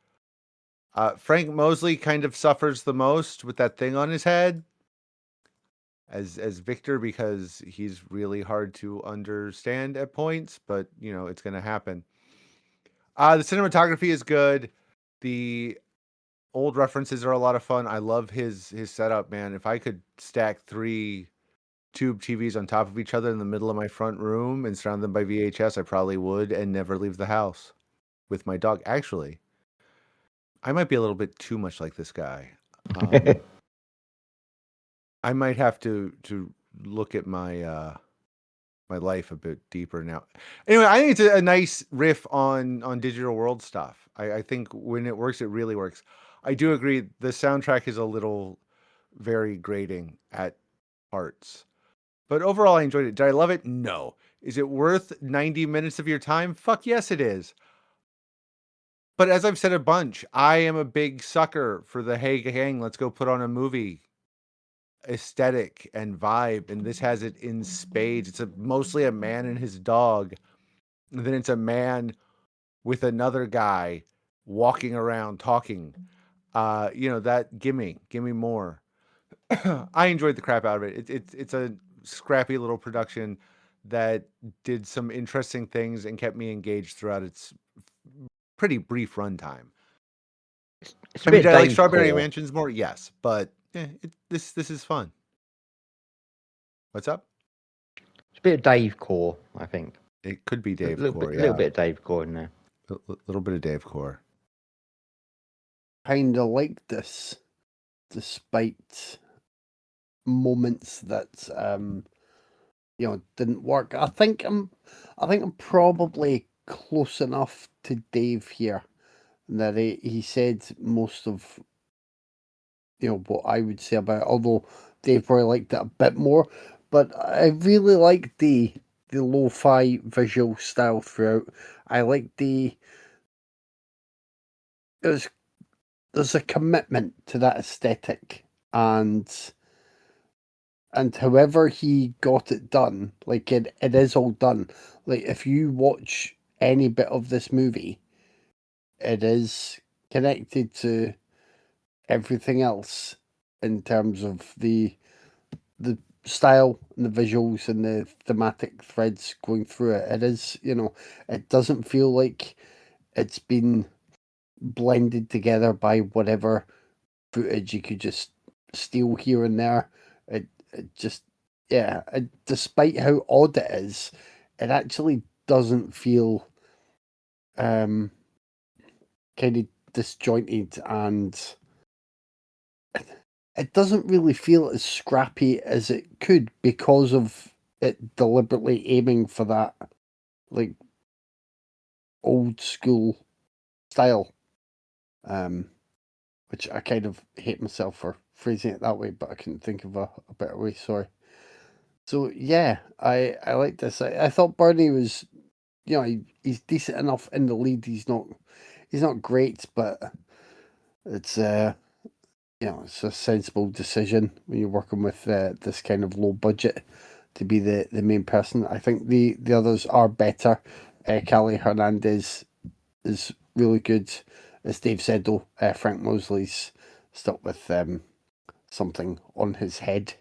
Frank Mosley kind of suffers the most with that thing on his head as Victor, because he's really hard to understand at points, but it's going to happen. The cinematography is good. The old references are a lot of fun. I love his setup, man. If I could stack 3 tube TVs on top of each other in the middle of my front room and surround them by VHS, I probably would, and never leave the house with my dog. Actually, I might be a little bit too much like this guy. I might have to look at my my life a bit deeper now. Anyway, I think it's a nice riff on digital world stuff. I think when it works, it really works. I do agree the soundtrack is a little very grating at parts. But overall, I enjoyed it. Did I love it? No. Is it worth 90 minutes of your time? Fuck yes, it is. But as I've said a bunch, I am a big sucker for the hey gang, let's go put on a movie aesthetic and vibe. And this has it in spades. It's mostly a man and his dog. And then it's a man with another guy walking around talking. Give me more. I enjoyed the crap out of it. It's a scrappy little production that did some interesting things and kept me engaged throughout its pretty brief runtime. It's I a mean, bit did I like Dave Strawberry core. Mansions more? Yes, but this is fun. What's up? It's a bit of Dave core, I think. It could be A Dave little Core, bit, yeah. little bit of Dave core in there. A little bit of Dave Core. Kind of like this, despite moments that didn't work. I think I'm probably close enough to Dave here that he said most of what I would say about it, although Dave probably liked it a bit more. But I really like the lo-fi visual style throughout. I like there's a commitment to that aesthetic, and however he got it done, like it is all done. Like if you watch any bit of this movie, it is connected to everything else in terms of the style and the visuals and the thematic threads going through it. It is, it doesn't feel like it's been blended together by whatever footage you could just steal here and there. It just, yeah, despite how odd it is, it actually doesn't feel kind of disjointed, and it doesn't really feel as scrappy as it could because of it deliberately aiming for that like old school style. Which I kind of hate myself for phrasing it that way, but I couldn't think of a better way. Sorry. So yeah, I like this. I thought Bernie was, he's decent enough in the lead. He's not great, but it's it's a sensible decision when you're working with this kind of low budget to be the main person. I think the others are better. Callie Hernandez is really good. As Dave said, though, Frank Mosley's stuck with something on his head,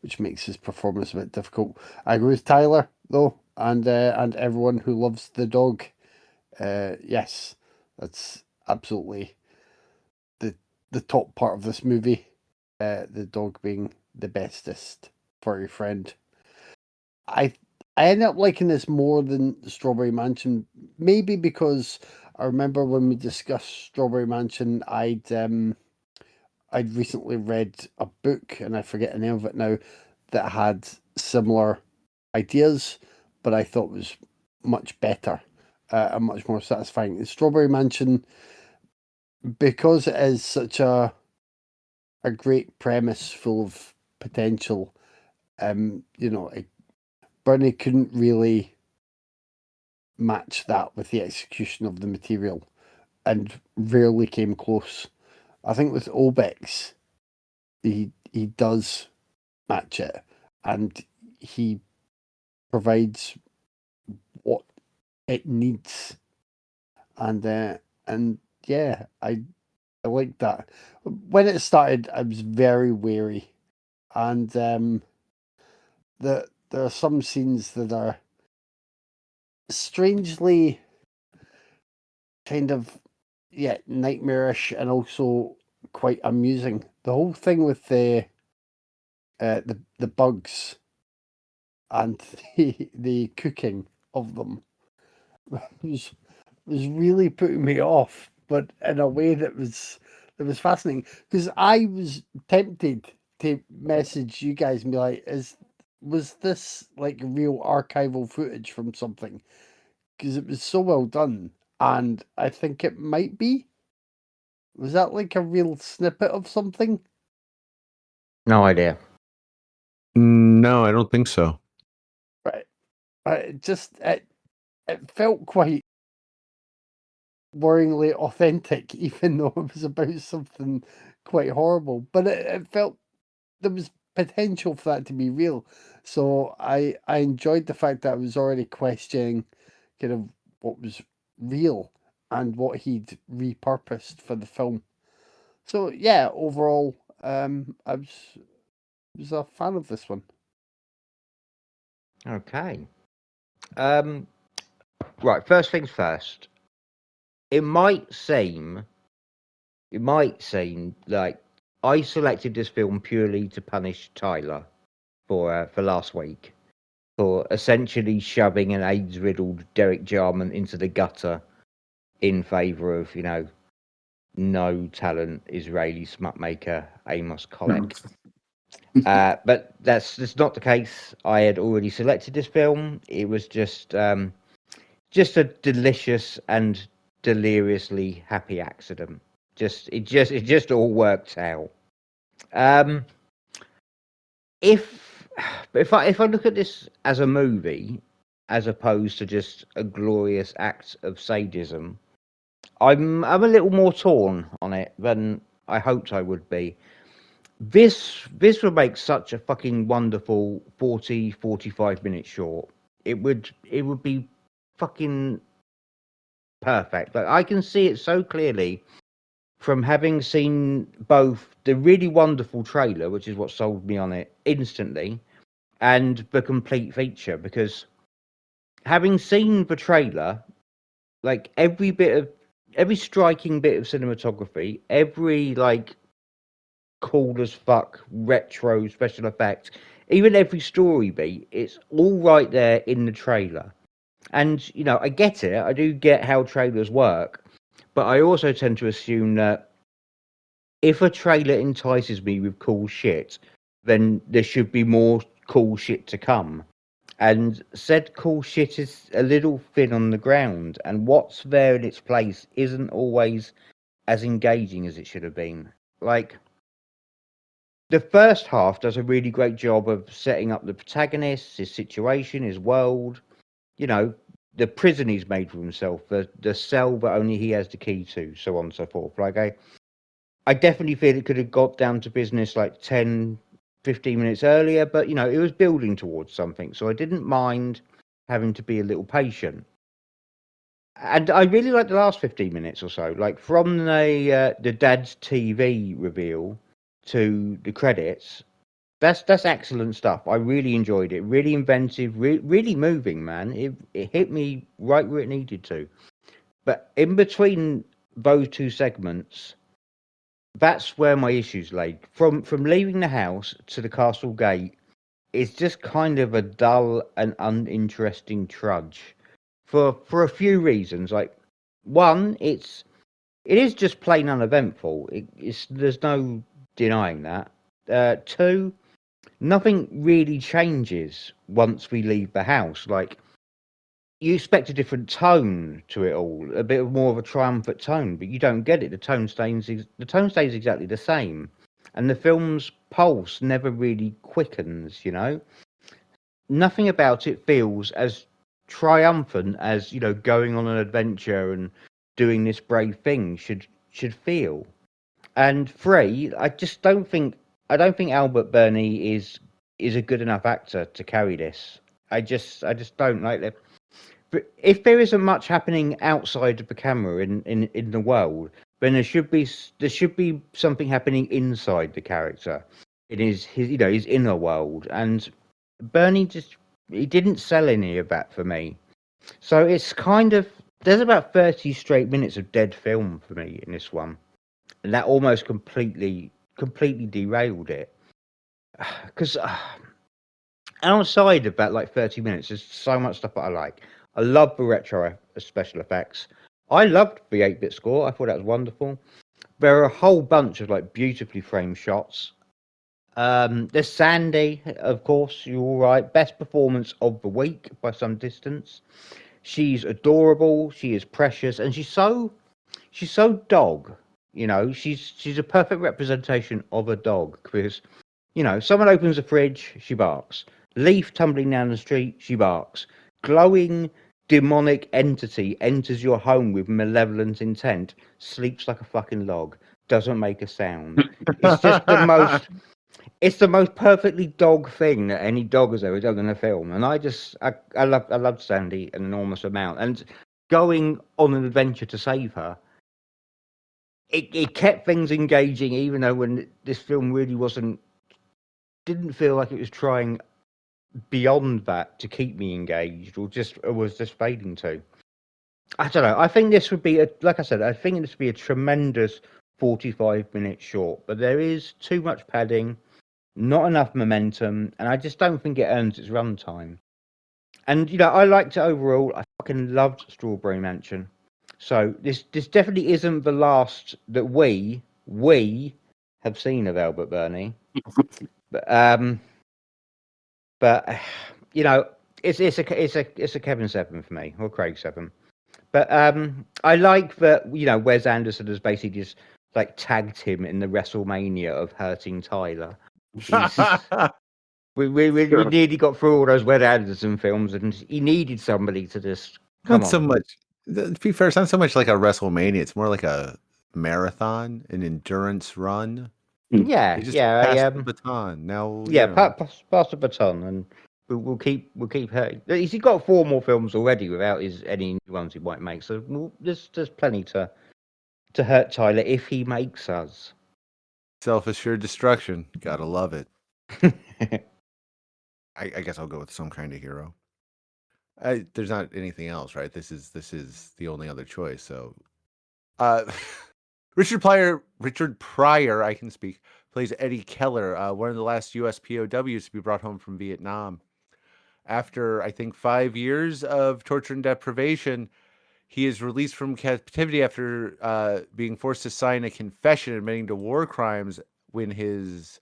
which makes his performance a bit difficult. I agree with Tyler, though, and everyone who loves the dog. Yes, that's absolutely the top part of this movie. The dog being the bestest furry friend. I end up liking this more than Strawberry Mansion, maybe because I remember when we discussed Strawberry Mansion, I'd recently read a book, and I forget the name of it now, that had similar ideas, but I thought was much better and much more satisfying. The Strawberry Mansion, because it is such a great premise full of potential, Birney couldn't really match that with the execution of the material and rarely came close. I think with Obex, he does match it, and he provides what it needs, and yeah, I like that. When it started, I was very wary, and there are some scenes that are strangely kind of nightmarish and also quite amusing. The whole thing with the bugs and the cooking of them was really putting me off, but in a way that was fascinating, because I was tempted to message you guys and be like, was this like real archival footage from something? Because it was so well done, and I think it might be. Was that like a real snippet of something? No idea. No, I don't think so. Right. It felt quite worryingly authentic, even though it was about something quite horrible. But it felt there was potential for that to be real. So I enjoyed the fact that I was already questioning kind of what was real and what he'd repurposed for the film. So yeah, overall, I was a fan of this one. Okay. Right. First things first. It might seem like I selected this film purely to punish Tyler for last week for essentially shoving an AIDS-riddled Derek Jarman into the gutter in favour of, no talent Israeli smut maker Amos Kolek. But that's not the case. I had already selected this film. It was just a delicious and deliriously happy accident. It just all worked out. If I look at this as a movie, as opposed to just a glorious act of sadism, I'm a little more torn on it than I hoped I would be. This would make such a fucking wonderful 45 minute short. It would be fucking perfect. Like, I can see it so clearly from having seen both the really wonderful trailer, which is what sold me on it instantly, and the complete feature, because having seen the trailer, like every striking bit of cinematography, every like cool as fuck retro special effects, even every story beat, it's all right there in the trailer. And I get it. I do get how trailers work, but I also tend to assume that if a trailer entices me with cool shit, then there should be more cool shit to come. And said cool shit is a little thin on the ground, and what's there in its place isn't always as engaging as it should have been. Like, the first half does a really great job of setting up the protagonist, his situation, his world, the prison he's made for himself, the cell that only he has the key to, so on and so forth. Like, I definitely feel it could have got down to business like 10, 15 minutes earlier, but it was building towards something, so I didn't mind having to be a little patient. And I really liked the last 15 minutes or so, like from the dad's TV reveal to the credits. That's excellent stuff. I really enjoyed it. Really inventive, really moving, man. It hit me right where it needed to. But in between those two segments, that's where my issues lay. From leaving the house to the castle gate, it's just kind of a dull and uninteresting trudge for a few reasons. Like, one, it is just plain uneventful. There's no denying that. Two, nothing really changes once we leave the house. Like, you expect a different tone to it all, a bit more of a triumphant tone, but you don't get it. The tone stays exactly the same, and the film's pulse never really quickens. Nothing about it feels as triumphant as going on an adventure and doing this brave thing should feel. And three, I don't think Albert Birney is a good enough actor to carry this. I just don't like it. But if there isn't much happening outside of the camera in the world, then there should be something happening inside the character, in his inner world. And Bernie he didn't sell any of that for me. So it's kind of there's about 30 straight minutes of dead film for me in this one, and that almost completely derailed it. Because outside of that, like 30 minutes, there's so much stuff that I like. I love the retro special effects. I loved the 8-bit score. I thought that was wonderful. There are a whole bunch of like beautifully framed shots. There's Sandy, of course. You're all right. Best performance of the week by some distance. She's adorable. She is precious, and she's so dog. She's a perfect representation of a dog because someone opens a fridge, she barks. Leaf tumbling down the street, she barks. Glowing demonic entity enters your home with malevolent intent, sleeps like a fucking log, doesn't make a sound. It's just it's the most perfectly dog thing that any dog has ever done in a film. And I loved Sandy an enormous amount. And going on an adventure to save her, it kept things engaging, even though when this film really didn't feel like it was trying beyond that to keep me engaged, or was just failing to. I don't know. I think this would be like I said, I think this would be a tremendous 45-minute short, but there is too much padding, not enough momentum, and I just don't think it earns its runtime. And I liked it overall. I fucking loved Strawberry Mansion. So this definitely isn't the last that we have seen of Albert Birney. But it's a Kevin 7 for me, or Craig 7. But I like that Wes Anderson has basically just like tagged him in the WrestleMania of hurting Tyler. We nearly got through all those Wes Anderson films, and he needed somebody to just come Not on. so much. To be fair, it's not so much like a WrestleMania. It's more like a marathon, an endurance run. Yeah, They just yeah, passed the baton. Now, yeah. Pass the baton, and we'll keep hurting. He's got 4 more films already without any new ones he might make. So there's plenty to hurt Tyler if he makes us. Self-assured destruction. Gotta love it. I guess I'll go with Some Kind of Hero. There's not anything else, right? This is the only other choice. So, Richard Pryor, I can speak, plays Eddie Keller, one of the last U.S. POWs to be brought home from Vietnam. After, I think, 5 years of torture and deprivation, he is released from captivity after being forced to sign a confession admitting to war crimes when his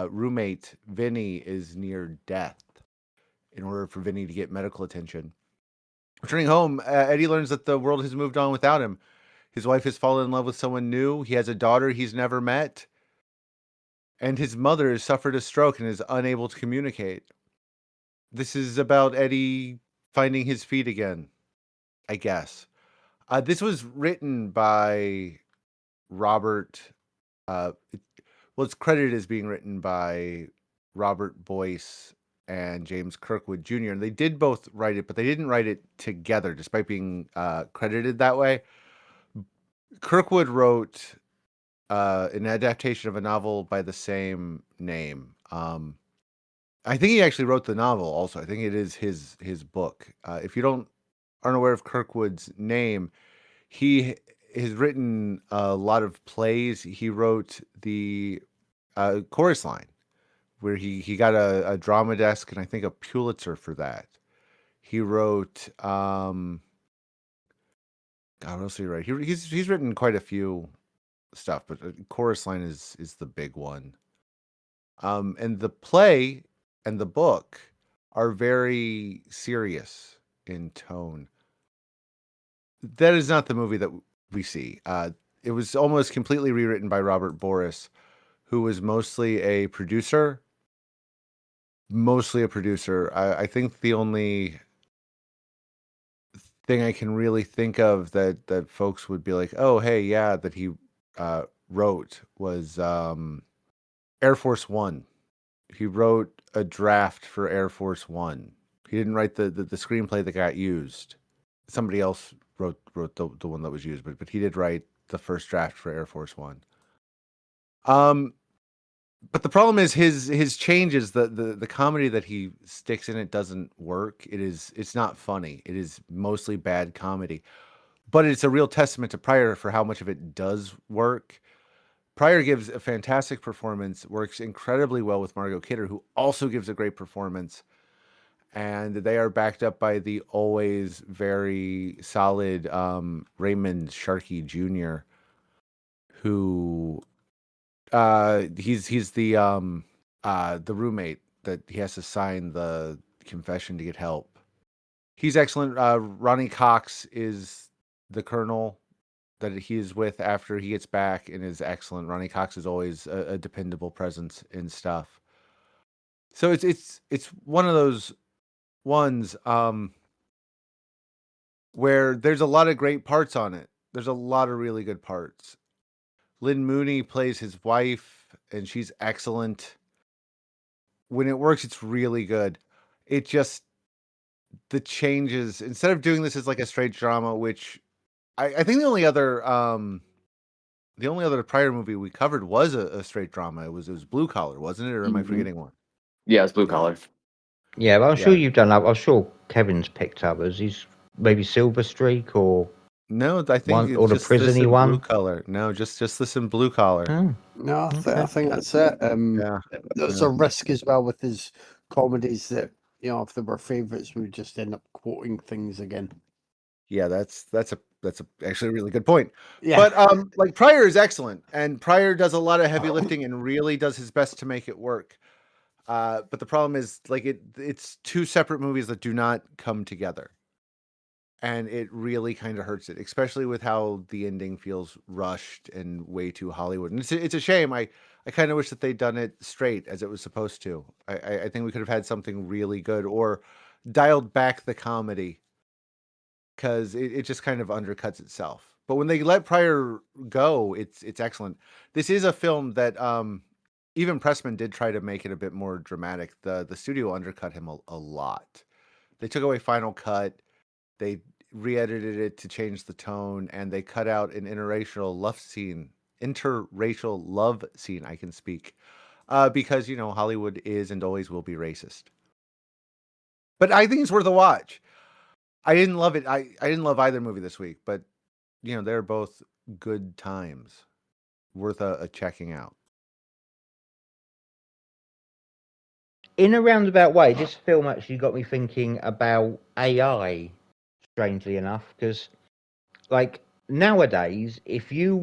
roommate, Vinny, is near death in order for Vinny to get medical attention. Returning home, Eddie learns that the world has moved on without him. His wife has fallen in love with someone new. He has a daughter he's never met. And his mother has suffered a stroke and is unable to communicate. This is about Eddie finding his feet again, I guess. This was written by Robert. It's credited as being written by Robert Boyce and James Kirkwood Jr. And they did both write it, but they didn't write it together, despite being credited that way. Kirkwood wrote an adaptation of a novel by the same name. I think he actually wrote the novel also. I think it is his book. If you aren't aware of Kirkwood's name, he has written a lot of plays. He wrote the Chorus Line, where he got a drama desk and I think a Pulitzer for that. He wrote God, what else did he write? He's written quite a few stuff, but Chorus Line is the big one. And the play and the book are very serious. in tone. That is not the movie that we see. It was almost completely rewritten by Robert Boris, who was mostly a producer. I think the only thing I can really think of that folks would be like, oh, hey, yeah, that he wrote was Air Force One. He wrote a draft for Air Force One. He didn't write the screenplay that got used. Somebody else wrote the one that was used, but he did write the first draft for Air Force One. But the problem is his changes, the comedy that he sticks in it doesn't work. It's not funny. It is mostly bad comedy. But it's a real testament to Pryor for how much of it does work. Pryor gives a fantastic performance, works incredibly well with Margot Kidder, who also gives a great performance. And they are backed up by the always very solid Raymond Sharkey Jr., who he's the roommate that he has to sign the confession to get help. He's excellent. Ronnie Cox is the colonel that he is with after he gets back and is excellent. Ronnie Cox is always a dependable presence in stuff. So it's one of those ones where there's a lot of great parts on it. There's a lot of really good parts. Lynn Mooney plays his wife, and she's excellent. When it works, it's really good. It just, the changes, instead of doing this as like a straight drama, which I think the only other Pryor movie we covered was a straight drama. It was Blue Collar, wasn't it? Or am I forgetting one? Yeah, it's Blue Collar. Yeah, but I'm sure Yeah. you've done that. I'm sure Kevin's picked others. He's maybe Silver Streak or No, I think one, it's or the just this prison-y in one. Blue Collar. No, just this in Blue Collar. Oh, No, I okay. think that's it. Yeah. There's Yeah. a risk as well with his comedies that, you know, if they were favourites, we would just end up quoting things again. Yeah, that's actually a really good point. Yeah. But like Pryor is excellent, and Pryor does a lot of heavy lifting and really does his best to make it work. But the problem is like it's two separate movies that do not come together. And it really kind of hurts it, especially with how the ending feels rushed and way too Hollywood. And it's a shame. I kind of wish that they'd done it straight as it was supposed to. I think we could have had something really good or dialed back the comedy, because it just kind of undercuts itself. But when they let Pryor go, it's excellent. This is a film that even Pressman did try to make it a bit more dramatic. The studio undercut him a lot. They took away Final Cut. They re-edited it to change the tone, and they cut out an interracial love scene. I can speak, because Hollywood is and always will be racist. But I think it's worth a watch. I didn't love it. I didn't love either movie this week, but they're both good times, worth a checking out. In a roundabout way, this film actually got me thinking about AI, strangely enough, because like nowadays, if you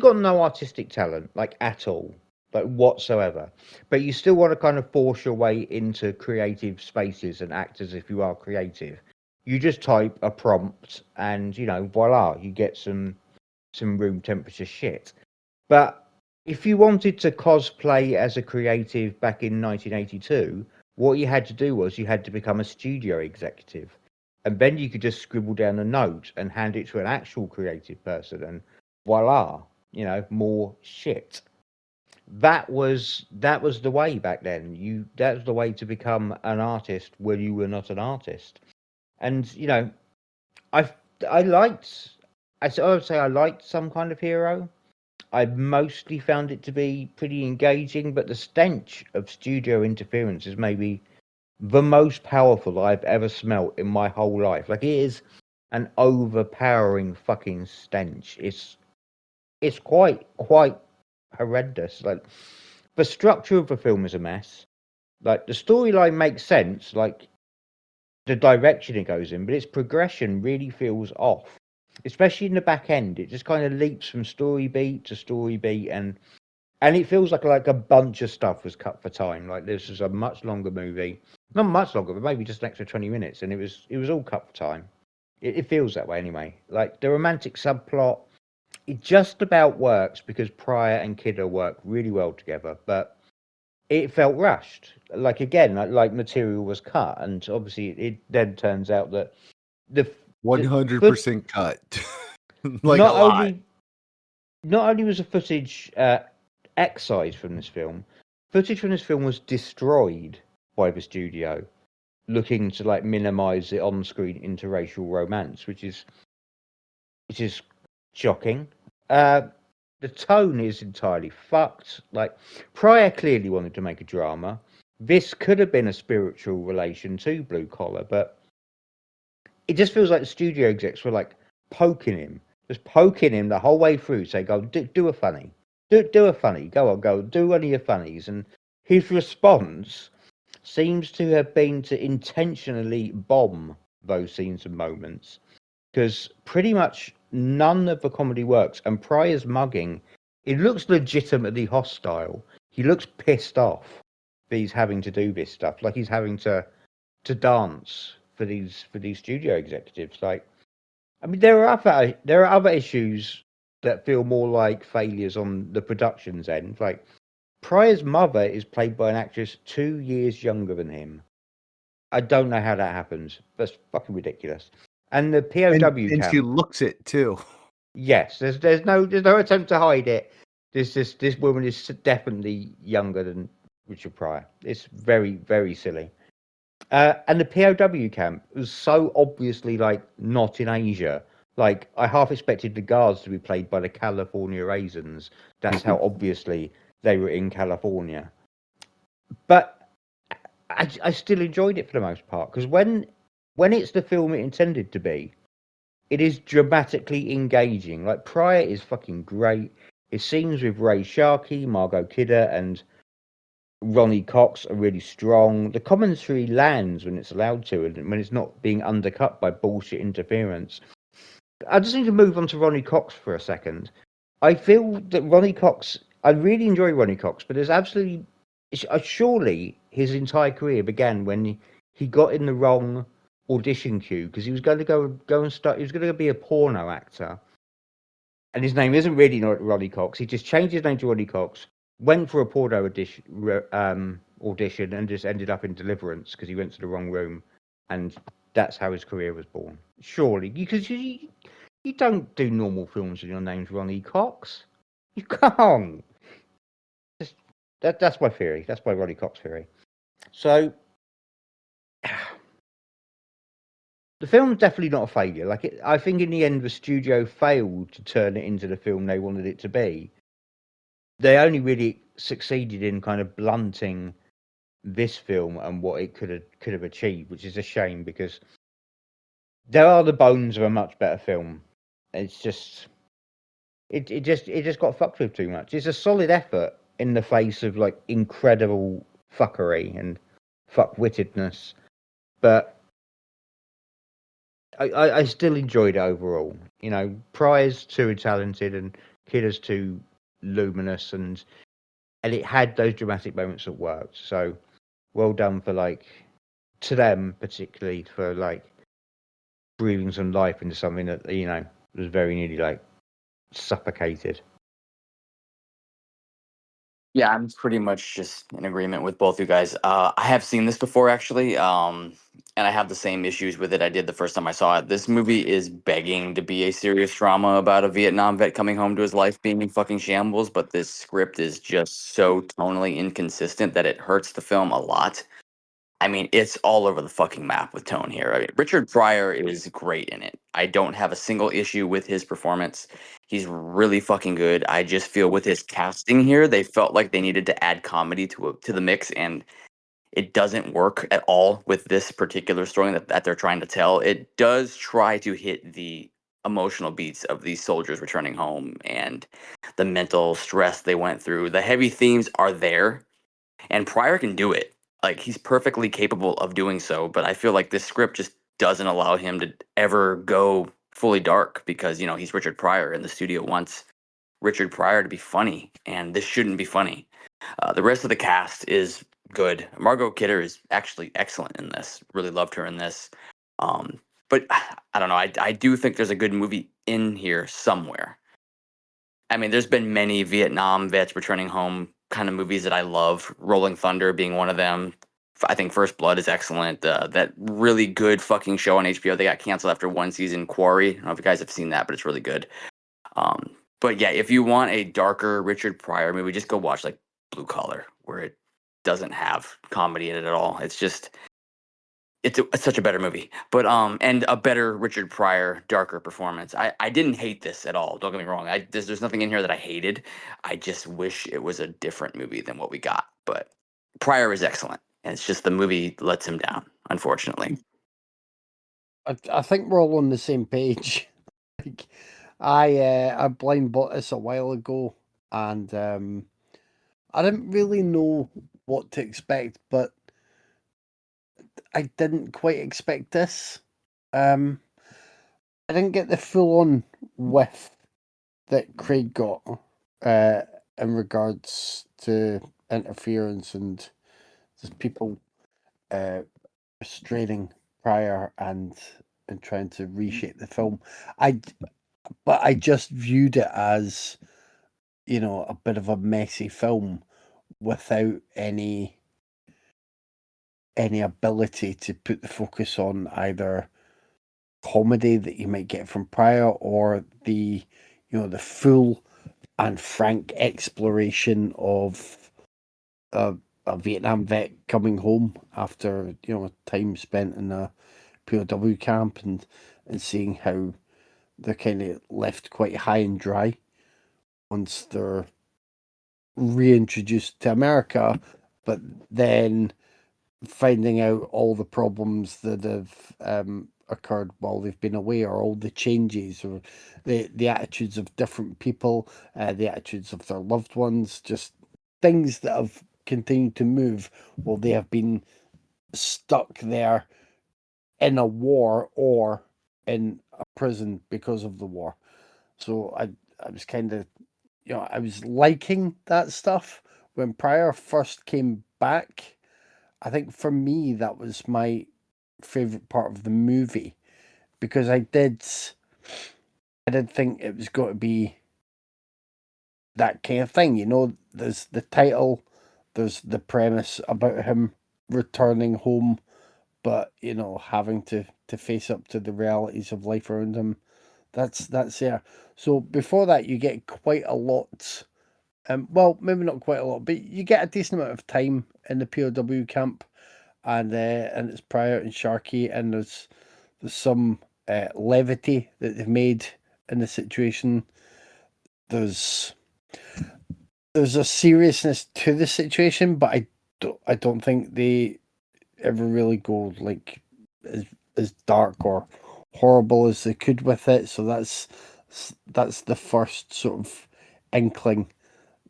got no artistic talent, like at all, like whatsoever, but you still want to kind of force your way into creative spaces and act as if you are creative, you just type a prompt and voila, you get some room temperature shit. But if you wanted to cosplay as a creative back in 1982, what you had to do was you had to become a studio executive. And then you could just scribble down a note and hand it to an actual creative person, and voila, more shit. That was the way back then. That was the way to become an artist when you were not an artist. And I would say I liked Some Kind of Hero. I mostly found it to be pretty engaging, but the stench of studio interference is maybe the most powerful I've ever smelt in my whole life. Like, it is an overpowering fucking stench. It's quite horrendous. Like, the structure of the film is a mess. Like, the storyline makes sense, like the direction it goes in, but its progression really feels off. Especially in the back end, it just kind of leaps from story beat to story beat, and it feels like a bunch of stuff was cut for time. Like, this is a much longer movie. Not much longer, but maybe just an extra 20 minutes, and it was all cut for time. It feels that way anyway. Like the romantic subplot, it just about works because Pryor and Kidder work really well together, but it felt rushed. Like again, like material was cut, and obviously it then turns out that the 100% cut. Like not a lot. only was the footage excised from this film, footage from this film was destroyed by the studio, looking to like minimize the on-screen interracial romance, which is shocking. The tone is entirely fucked. Like Pryor clearly wanted to make a drama. This could have been a spiritual relation to Blue Collar, but it just feels like the studio execs were like poking him, just poking him the whole way through, saying, "Go do a funny, do a funny, go on, go do one of your funnies." And his response seems to have been to intentionally bomb those scenes and moments, because pretty much none of the comedy works. And Pryor's mugging, it looks legitimately hostile. He looks pissed off that he's having to do this stuff, like he's having to dance for these studio executives. Like, I mean, there are other issues that feel more like failures on the production's end. Like Pryor's mother is played by an actress 2 years younger than him. I don't know how that happens. That's fucking ridiculous. And the POW And camp. she looks it too. Yes, there's no attempt to hide it. This woman is definitely younger than Richard Pryor. It's very, very silly. And the POW camp was so obviously like not in Asia. Like I half expected the guards to be played by the California Raisins. That's how obviously they were in California. But I still enjoyed it for the most part, because when it's the film it intended to be, it is dramatically engaging. Like Pryor is fucking great. His scenes with Ray Sharkey, Margot Kidder, and Ronnie Cox are really strong. The commentary lands when it's allowed to, and when it's not being undercut by bullshit interference. I just need to move on to Ronnie Cox for a second. I feel that Ronnie Cox, I really enjoy Ronnie Cox, but there's absolutely, surely his entire career began when he got in the wrong audition queue, because he was going to go and start. He was going to be a porno actor, and his name isn't really Ronnie Cox. He just changed his name to Ronnie Cox, went for a porno audition, and just ended up in Deliverance because he went to the wrong room, and that's how his career was born. Surely, because you don't do normal films with your name's Ronnie Cox. You can't. That's my theory. That's my Ronnie Cox theory. So the film's definitely not a failure. Like I think in the end, the studio failed to turn it into the film they wanted it to be. They only really succeeded in kind of blunting this film and what it could have achieved, which is a shame, because there are the bones of a much better film. It's just it just got fucked with too much. It's a solid effort in the face of like incredible fuckery and fuckwittedness, but I still enjoyed it overall. You know, Pryor's too talented and Kidder's too luminous, and it had those dramatic moments that worked. So well done for to them particularly for breathing some life into something that was very nearly suffocated. Yeah, I'm pretty much just in agreement with both you guys. I have seen this before, actually, and I have the same issues with it I did the first time I saw it. This movie is begging to be a serious drama about a Vietnam vet coming home to his life being in fucking shambles, but this script is just so tonally inconsistent that it hurts the film a lot. I mean, it's all over the fucking map with tone here. I mean, Richard Pryor is great in it. I don't have a single issue with his performance. He's really fucking good. I just feel with his casting here, they felt like they needed to add comedy to the mix, and it doesn't work at all with this particular story that they're trying to tell. It does try to hit the emotional beats of these soldiers returning home and the mental stress they went through. The heavy themes are there, and Pryor can do it. Like he's perfectly capable of doing so, but I feel like this script just doesn't allow him to ever go fully dark because he's Richard Pryor, and the studio wants Richard Pryor to be funny, and this shouldn't be funny. The rest of the cast is good. Margot Kidder is actually excellent in this. Really loved her in this. But I don't know. I do think there's a good movie in here somewhere. I mean, there's been many Vietnam vets returning home kind of movies that I love. Rolling Thunder being one of them. I think First Blood is excellent. That really good fucking show on HBO. They got canceled after one season. Quarry. I don't know if you guys have seen that, but it's really good. But yeah, if you want a darker Richard Pryor movie, just go watch like Blue Collar, where it doesn't have comedy in it at all. It's just it's such a better movie, but and a better Richard Pryor, darker performance. I didn't hate this at all. Don't get me wrong. There's nothing in here that I hated. I just wish it was a different movie than what we got. But Pryor is excellent, and it's just the movie lets him down, unfortunately. I think we're all on the same page. Like, I blind bought this a while ago, and I didn't really know what to expect, but I didn't quite expect this. I didn't get the full on whiff that Craig got in regards to interference and just people restraining Pryor and trying to reshape the film. But I just viewed it as, you know, a bit of a messy film without any ability to put the focus on either comedy that you might get from Pryor or the, you know, the full and frank exploration of a Vietnam vet coming home after, you know, time spent in a POW camp and seeing how they're kind of left quite high and dry once they're reintroduced to America, but then finding out all the problems that have occurred while they've been away, or all the changes, or the attitudes of different people, the attitudes of their loved ones, just things that have continued to move while they have been stuck there in a war or in a prison because of the war. So I was kind of, you know, I was liking that stuff when Pryor first came back. I think for me that was my favorite part of the movie, because I did think it was going to be that kind of thing. You know, there's the title, there's the premise about him returning home, but you know, having to face up to the realities of life around him. That's there. So before that, you get quite a lot. Well, maybe not quite a lot, but you get a decent amount of time in the POW camp, and it's Pryor and Sharkey, and there's some levity that they've made in the situation. There's a seriousness to the situation, but I don't think they ever really go like as dark or horrible as they could with it. So that's the first sort of inkling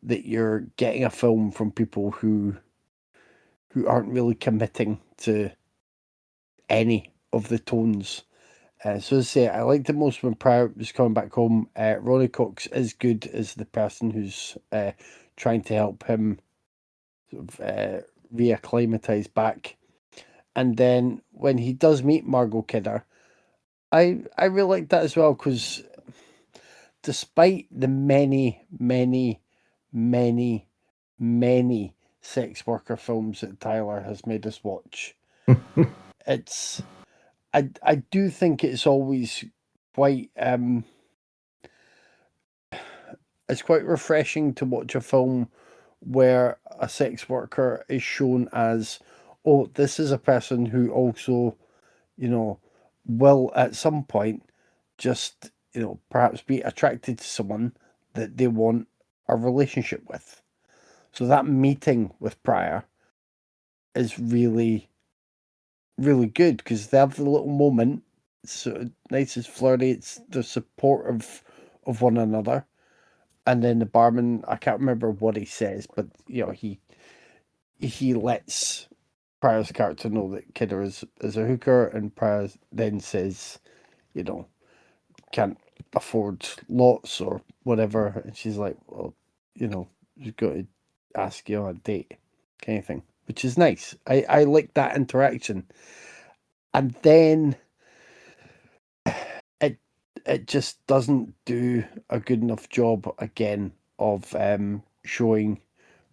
that you're getting a film from people who aren't really committing to any of the tones. So as I say, I liked it most when Pryor was coming back home. Ronnie Cox is good as the person who's trying to help him sort of reacclimatise back. And then when he does meet Margot Kidder, I really like that as well, because despite the many, many, many, many sex worker films that Tyler has made us watch, it's I do think it's always quite it's quite refreshing to watch a film where a sex worker is shown as, oh, this is a person who also, you know, will at some point just, you know, perhaps be attracted to someone that they want a relationship with. So that meeting with Pryor is really, really good, because they have the little moment. So nice, it's flirty, it's the support of one another. And then the barman, I can't remember what he says, but you know, he lets Pryor's character know that Kidder is a hooker, and Pryor then says, you know, can't afford lots or whatever. And she's like, well, you know, you've got to ask you on a date, kind of thing. which is nice. I like that interaction. And then it just doesn't do a good enough job again of showing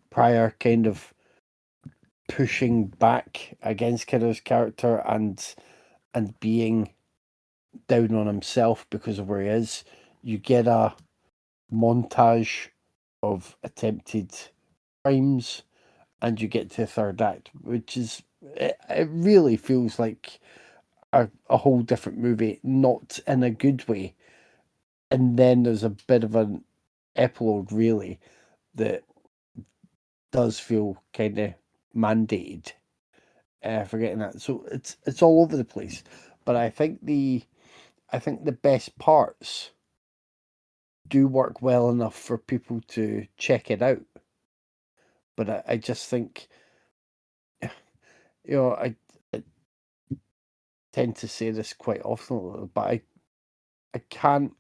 Pryor kind of pushing back against Kidder's character and being down on himself because of where he is. You get a montage of attempted crimes, and you get to the third act, which is it really feels like a whole different movie, not in a good way. And then there's a bit of an epilogue, really, that does feel kind of mandated. Forgetting that, so it's all over the place. But I think the best parts do work well enough for people to check it out. But I just think, I tend to say this quite often, but I can't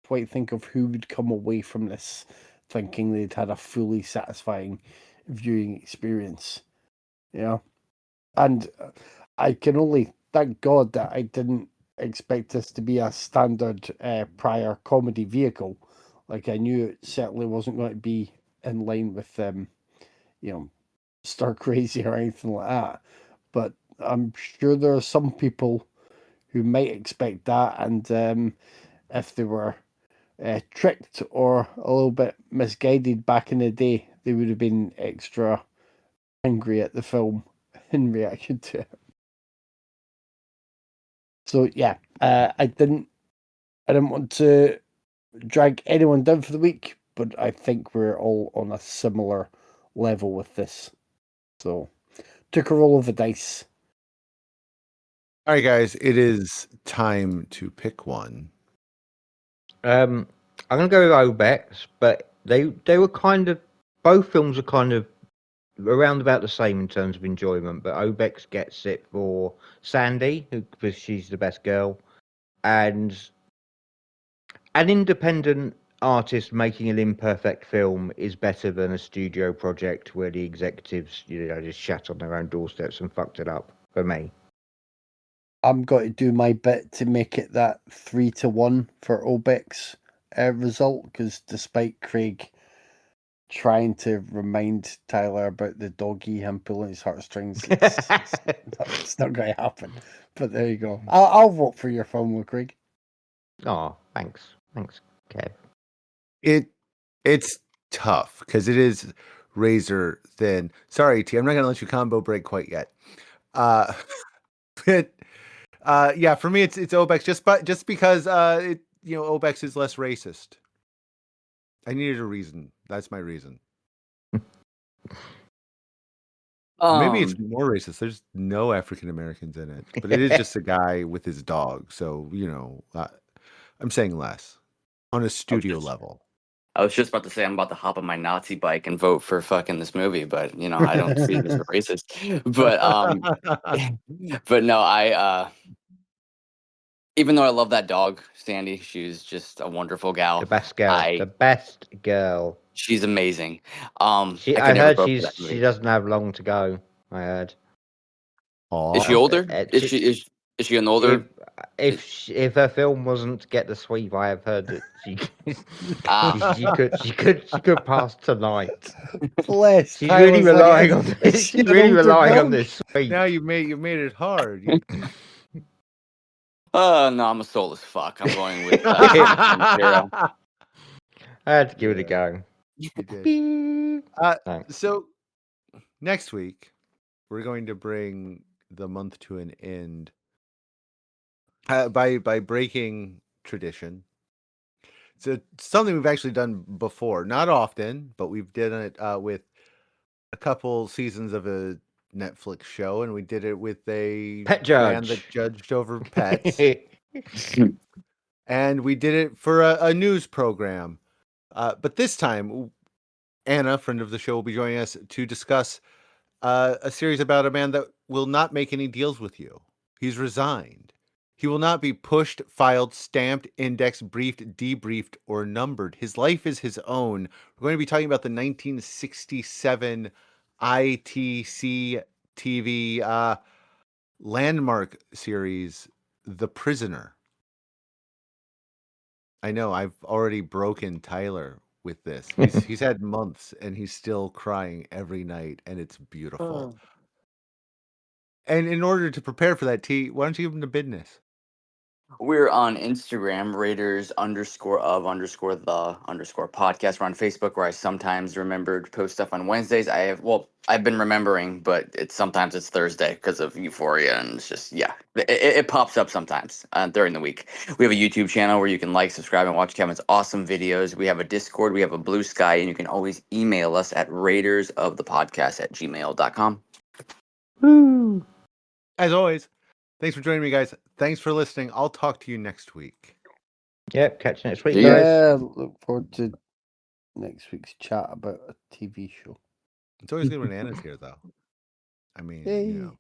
quite think of who would come away from this thinking they'd had a fully satisfying viewing experience. And I can only thank God that I didn't expect this to be a standard Pryor comedy vehicle. Like, I knew it certainly wasn't going to be in line with Star Crazy or anything like that. But I'm sure there are some people who might expect that, and if they were tricked or a little bit misguided back in the day, they would have been extra angry at the film in reaction to it. So yeah, I didn't want to drag anyone down for the week, but I think we're all on a similar level with this. So took a roll of the dice. All right, guys, it is time to pick one. I'm gonna go with Obex, but they were kind of, both films are kind of around about the same in terms of enjoyment. But Obex gets it for Sandy, because she's the best girl, and an independent artist making an imperfect film is better than a studio project where the executives, just shat on their own doorsteps and fucked it up. For me, I'm going to do my bit to make it that 3-1 for Obex result, because despite Craig trying to remind Tyler about the doggy, him pulling his heartstrings, it's not going to happen. But there you go. I'll vote for your film, Craig. oh, thanks, Kev. It's tough because it is razor thin. Sorry, T, I'm not gonna let you combo break quite yet. But yeah, for me it's Obex just because Obex is less racist. I needed a reason. That's my reason. Maybe it's more racist. There's no African Americans in it, but it is just a guy with his dog. So I'm saying less on a studio level. I was just about to say I'm about to hop on my Nazi bike and vote for fucking this movie, but I don't see it as racist. But but no, I even though I love that dog, Sandy, she's just a wonderful gal. The best girl. She's amazing. I heard she doesn't have long to go. I heard. Is she older? Is she an older? If her film wasn't to get the sweep, I have heard that she could pass tonight. Bless. She's really relying on this. She's really relying on this sweep. Now you made it hard. No, I'm a soulless fuck. I'm going with Zero. I had to give it a go. So next week we're going to bring the month to an end by breaking tradition. So something we've actually done before, not often, but we've done it with a couple seasons of a Netflix show, and we did it with a pet judge man that judged over pets. And we did it for a news program. But this time, Anna, friend of the show, will be joining us to discuss a series about a man that will not make any deals with you. He's resigned. He will not be pushed, filed, stamped, indexed, briefed, debriefed, or numbered. His life is his own. We're going to be talking about the 1967 ITC TV landmark series, The Prisoner. I know I've already broken Tyler with this. He's had months and he's still crying every night, and it's beautiful. And in order to prepare for that, T, why don't you give him the business? We're on Instagram, Raiders_of_the_podcast. We're on Facebook, where I sometimes remember to post stuff on Wednesdays. I've been remembering, but sometimes it's Thursday because of Euphoria, and it's just, it pops up sometimes during the week. We have a YouTube channel where you can like, subscribe, and watch Kevin's awesome videos. We have a Discord, we have a Blue Sky, and you can always email us at raidersofthepodcast@gmail.com. Woo. As always, thanks for joining me, guys. Thanks for listening. I'll talk to you next week. Yep, catch you next week, See ya. guys. Yeah, look forward to next week's chat about a TV show. It's always good when Anna's here, though. I mean, Yay. you know.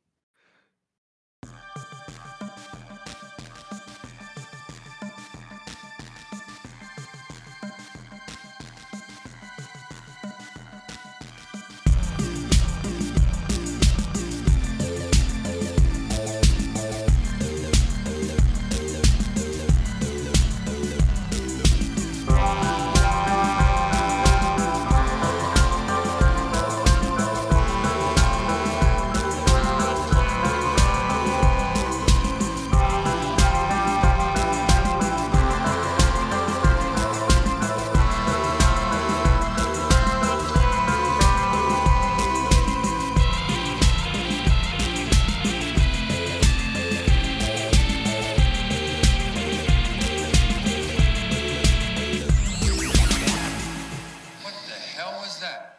What the hell was that?